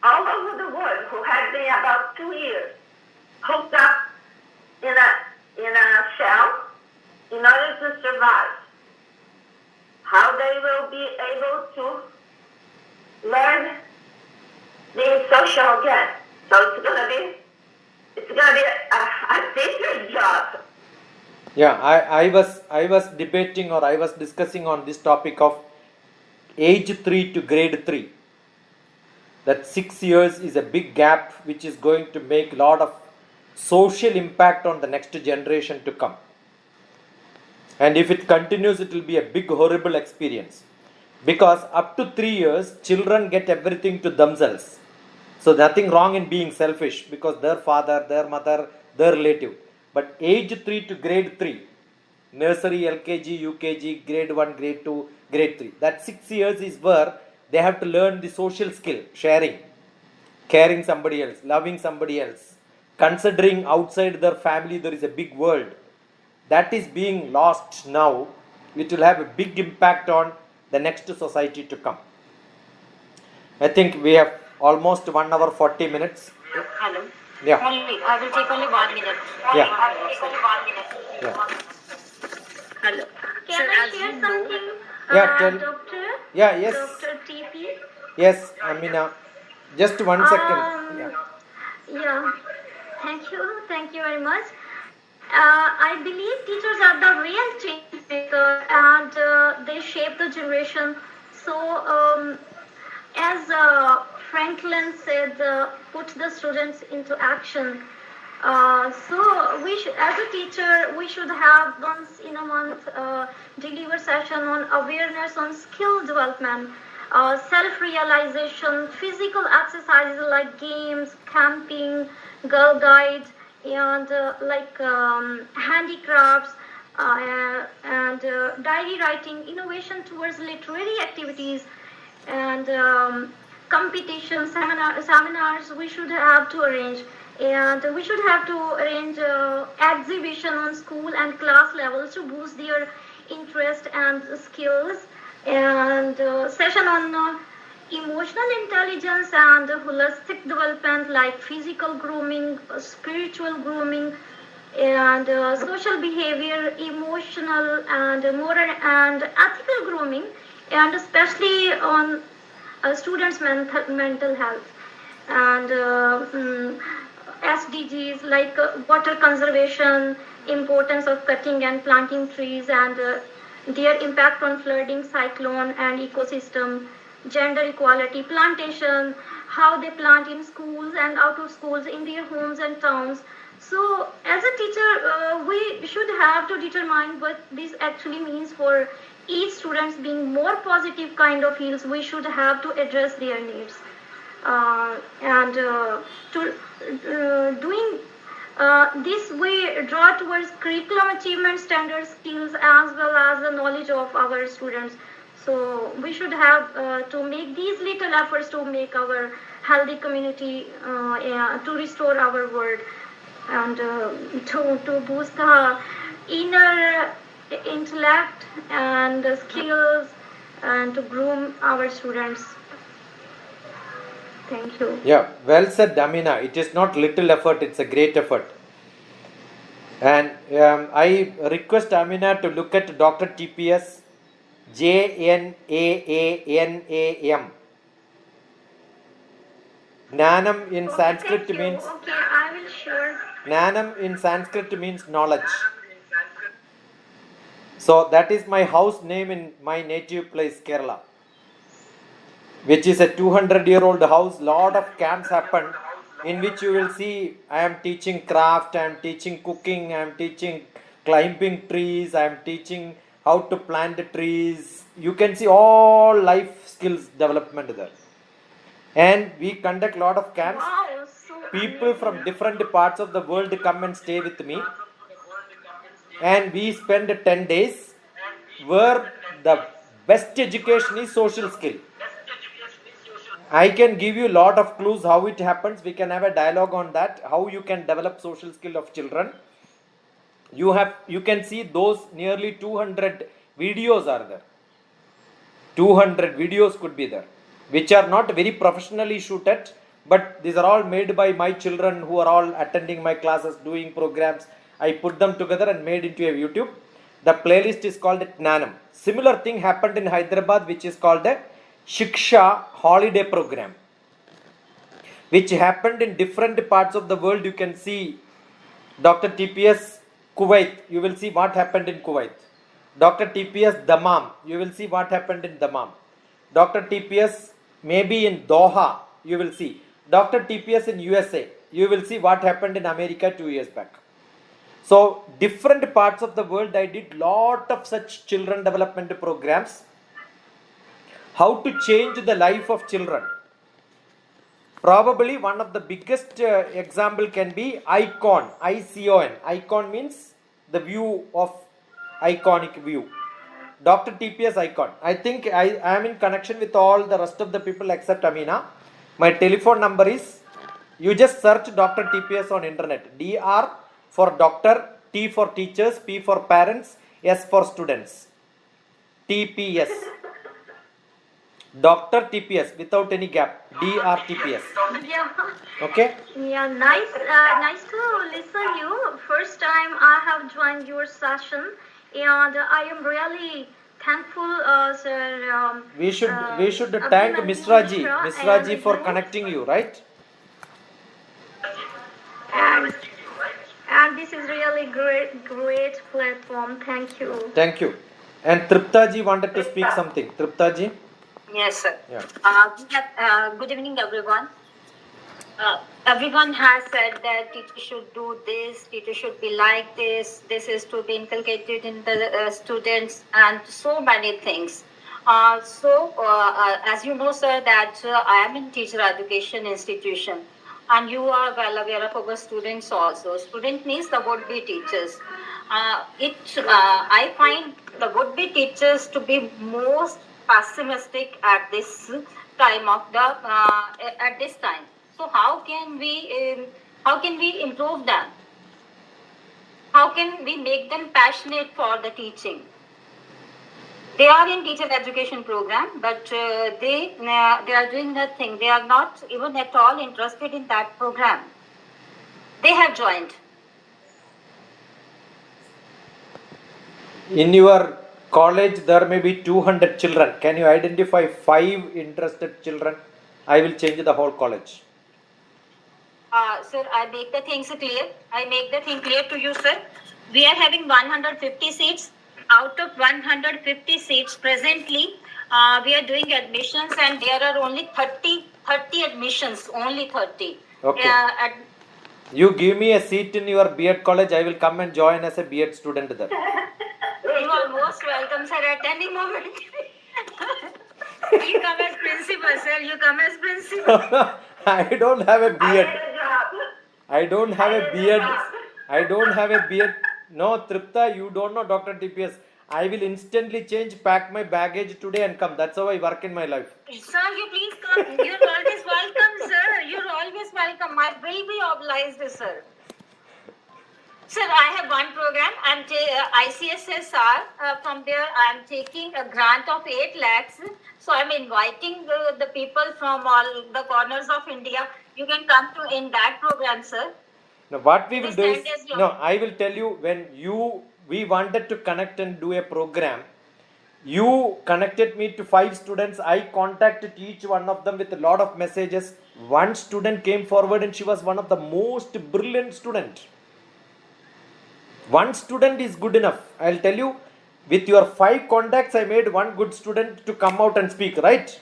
all over the world who have been about 2 years hooked up in a shell in order to survive, how they will be able to learn the show again. So it's gonna be a teacher's job. Yeah, I was debating, or I was discussing on this topic of age 3 to grade 3. That 6 years is a big gap which is going to make a lot of social impact on the next generation to come. And if it continues, it will be a big horrible experience. Because up to 3 years, children get everything to themselves. So nothing wrong in being selfish because their father, their mother, their relative. But age 3 to grade 3, nursery, LKG, UKG, grade 1, grade 2, grade 3. That 6 years is where they have to learn the social skill, sharing, caring somebody else, loving somebody else, considering outside their family there is a big world. That is being lost now. It will have a big impact on the next society to come. I think we have almost 1 hour 40 minutes. Hello. Yeah. I will take only 1 minute. Yeah. Yeah. Hello. Can Sir, I as share you know- something, Yeah, tell- Doctor? Yeah, yes. Dr. TP? Yes, Amina. Just 1 second. Yeah. Yeah. Thank you very much. I believe teachers are the real change maker and they shape the generation. So, as Franklin said, put the students into action. So as a teacher, we should have once in a month deliver session on awareness on skill development, self-realization, physical exercises like games, camping, Girl Guide, and handicrafts, and diary writing, innovation towards literary activities, and competition seminars we should have to arrange. And we should have to arrange exhibition on school and class levels to boost their interest and skills, and session on emotional intelligence and holistic development like physical grooming, spiritual grooming, and social behavior, emotional and moral and ethical grooming, and especially on students' mental health, and SDGs like water conservation, importance of cutting and planting trees, and their impact on flooding, cyclone, and ecosystem, gender equality, plantation, how they plant in schools and out of schools, in their homes and towns. So, as a teacher, we should have to determine what this actually means for each students being more positive kind of fields. We should have to address their needs. Doing this, we draw towards curriculum achievement standards, skills, as well as the knowledge of our students. So we should have to make these little efforts to make our healthy community, to restore our world, and to boost the inner intellect and skills, and to groom our students. Thank you. Yeah, well said, Amina. It is not little effort, it's a great effort. And I request Amina to look at Dr. TPS JNAANAM. Gnanam in Sanskrit Thank you. means Okay, I will share. Gnanam in Sanskrit means knowledge. So that is my house name in my native place, Kerala, which is a 200-year-old house. Lot of camps happened in which you will see I am teaching craft, I am teaching cooking, I am teaching climbing trees, I am teaching how to plant trees. You can see all life skills development there. And we conduct lot of camps. Wow, so People amazing. from different parts of the world come and stay with me. And we spend 10 days where the best education is social skill. I can give you a lot of clues how it happens. We can have a dialogue on that, how you can develop social skill of children. You can see those nearly 200 videos are there. 200 videos could be there, which are not very professionally shooted, but these are all made by my children who are all attending my classes, doing programs. I put them together and made into a YouTube. The playlist is called Gnanam. Similar thing happened in Hyderabad, which is called a Shiksha holiday program. which happened in different parts of the world. You can see Dr. TPS Kuwait, you will see what happened in Kuwait. Dr. TPS Dammam, you will see what happened in Dammam. Dr. TPS maybe in Doha, you will see. Dr. TPS in USA, you will see what happened in America 2 years back. So different parts of the world I did lot of such children development programs. How to change the life of children. Probably one of the biggest example can be ICON, ICON. ICON means the view of iconic view. Dr. TPS ICON. I think I am in connection with all the rest of the people except Amina. My telephone number is, you just search Dr. TPS on internet. DR for doctor, T for teachers, P for parents, S for students. TPS. Dr. TPS without any gap. DR TPS. Yeah. Okay? Yeah, nice, nice to listen you. First time I have joined your session, and I am really thankful, sir. We should thank Abhimanyu Misraji, Mishra Misraji and for you. connecting you, right? And this is really great platform. Thank you. Thank you. And Triptaji wanted to speak something. Triptaji? Yes, sir. Yeah. Good evening, everyone. Everyone has said that teacher should do this, teacher should be like this is to be inculcated in the students, and so many things. As you know, sir, that I am in teacher education institution, and you are well aware of our students also. Student means the would-be teachers. I find the would-be teachers to be most pessimistic at this time of the at this time. So how can we improve them? How can we make them passionate for the teaching? They are in teacher education program, but they are doing nothing. They are not even at all interested in that program. They have joined. In your college, there may be 200 children. Can you identify 5 interested children? I will change the whole college. Sir, I make the things clear. I make the thing clear to you, sir. We are having 150 seats. Out of 150 seats presently, we are doing admissions, and there are only 30 admissions, only 30. Okay. You give me a seat in your B.Ed college, I will come and join as a B.Ed student there. You are most welcome, sir, at any moment. You come as principal, sir. You come as principal. I don't have a B.Ed. I don't have a B.Ed. I don't have a B.Ed. No, Tripta, you don't know Dr. TPS. I will instantly change, pack my baggage today and come. That's how I work in my life. Sir, you please come. You're always welcome, sir. You're always welcome. I will be obliged, sir. Sir, I have one program. I'm ICSSR. From there, I'm taking a grant of 8 lakhs. So I'm inviting the people from all the corners of India. You can come to in that program, sir. Now, what we will This do is, time is your- no, I will tell you, when we wanted to connect and do a program, you connected me to 5 students. I contacted each one of them with a lot of messages. One student came forward and she was one of the most brilliant student. One student is good enough. I'll tell you, with your 5 contacts, I made one good student to come out and speak, right?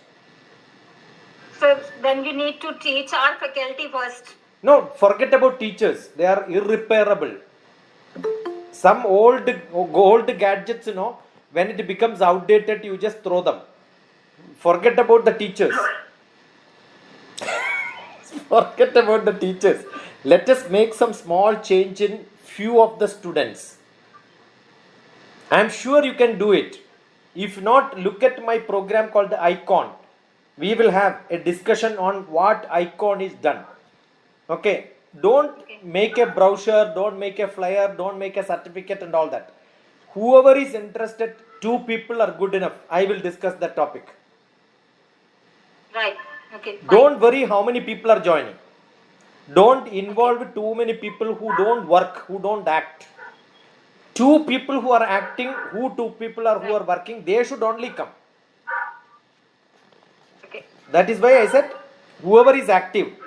So then you need to teach our faculty first. No, forget about teachers. They are irreparable. Some old gadgets, when it becomes outdated, you just throw them. Forget about the teachers. Forget about the teachers. Let us make some small change in few of the students. I am sure you can do it. If not, look at my program called the ICON. We will have a discussion on what ICON is done. Okay. Don't make a brochure, don't make a flyer, don't make a certificate and all that. Whoever is interested, 2 people are good enough. I will discuss that topic. Right. Okay. Fine. Don't worry how many people are joining. Don't involve too many people who don't work, who don't act. 2 people who are acting, 2 people are who are working, they should only come. Okay. That is why I said, whoever is active.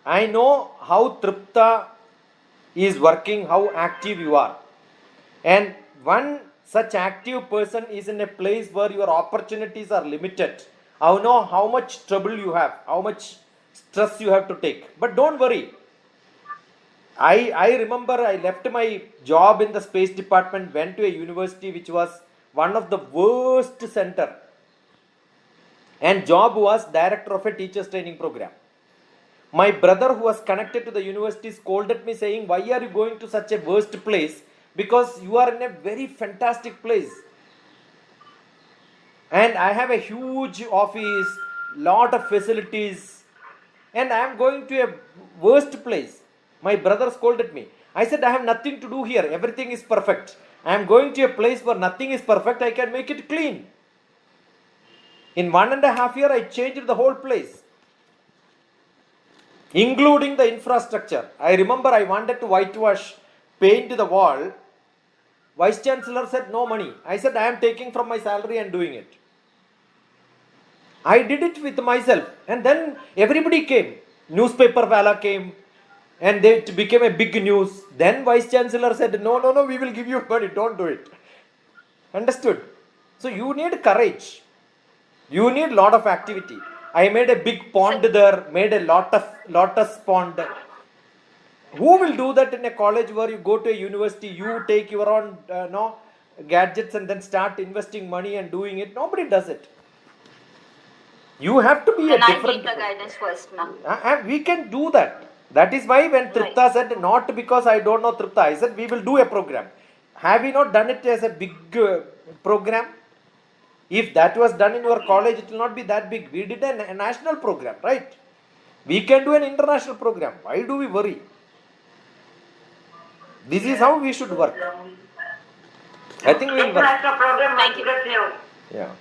I know how Tripta is working, how active you are. And one such active person is in a place where your opportunities are limited. I know how much trouble you have, how much stress you have to take. But don't worry. I remember I left my job in the space department, went to a university which was one of the worst center. And job was director of a teachers training program. My brother who was connected to the university scolded me saying, why are you going to such a worst place? Because you are in a very fantastic place. And I have a huge office, lot of facilities, and I am going to a worst place. My brother scolded me. I said, I have nothing to do here. Everything is perfect. I am going to a place where nothing is perfect. I can make it clean. In 1.5 years, I changed the whole place, including the infrastructure. I remember I wanted to whitewash, paint the wall. Vice Chancellor said, no money. I said, I am taking from my salary and doing it. I did it with myself. And then everybody came. Newspaper wala came. And it became a big news. Then Vice Chancellor said, no, we will give you money. Don't do it. Understood? So you need courage. You need lot of activity. I made a big pond there, made a lot of lotus pond. Who will do that in a college where you go to a university, you take your own gadgets and then start investing money and doing it? Nobody does it. You have to be And a I different. take the guidance first now. And we can do that. That is why when Tripta said, not because I don't know Tripta, I said we will do a program. Have we not done it as a big program? If that was done in your college, it will not be that big. We did a national program, right? We can do an international program. Why do we worry? This is how we should work. I think we will work. International program Thank in Brazil. Yeah.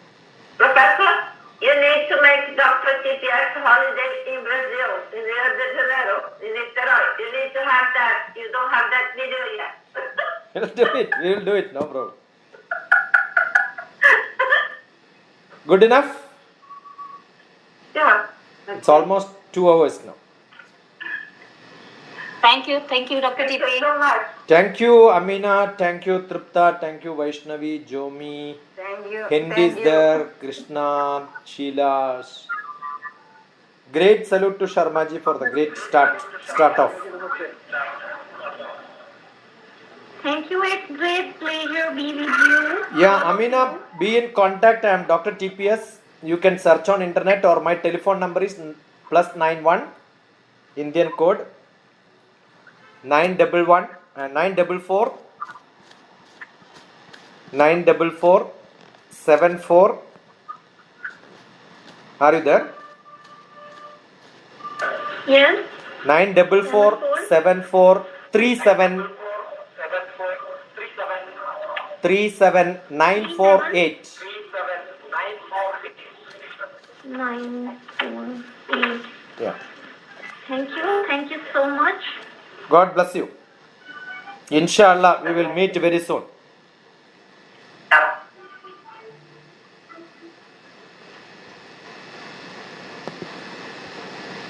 Professor, you need to make Dr. TPS holiday in Brazil, in Rio de Janeiro, in Niterói. You need to have that. You don't have that video yet. We will do it. We will do it. No problem. Good enough? Yeah. It's almost 2 hours now. Thank you, Dr. Thank you TP. so much. Thank you, Amina. Thank you, Tripta. Thank you, Vaishnavi, Jomi. Thank you. Hindi is there. Krishna, Sheila. Great salute to Sharmaji for the great start off. Thank you. It's great pleasure be with you. Yeah, Amina, be in contact. I am Dr. TPS. You can search on internet or my telephone number is +91 Indian code 944 74. Are you there? Yes. 944 74 37 948. 948. Yeah. Thank you. Thank you so much. God bless you. Inshallah, we will meet very soon.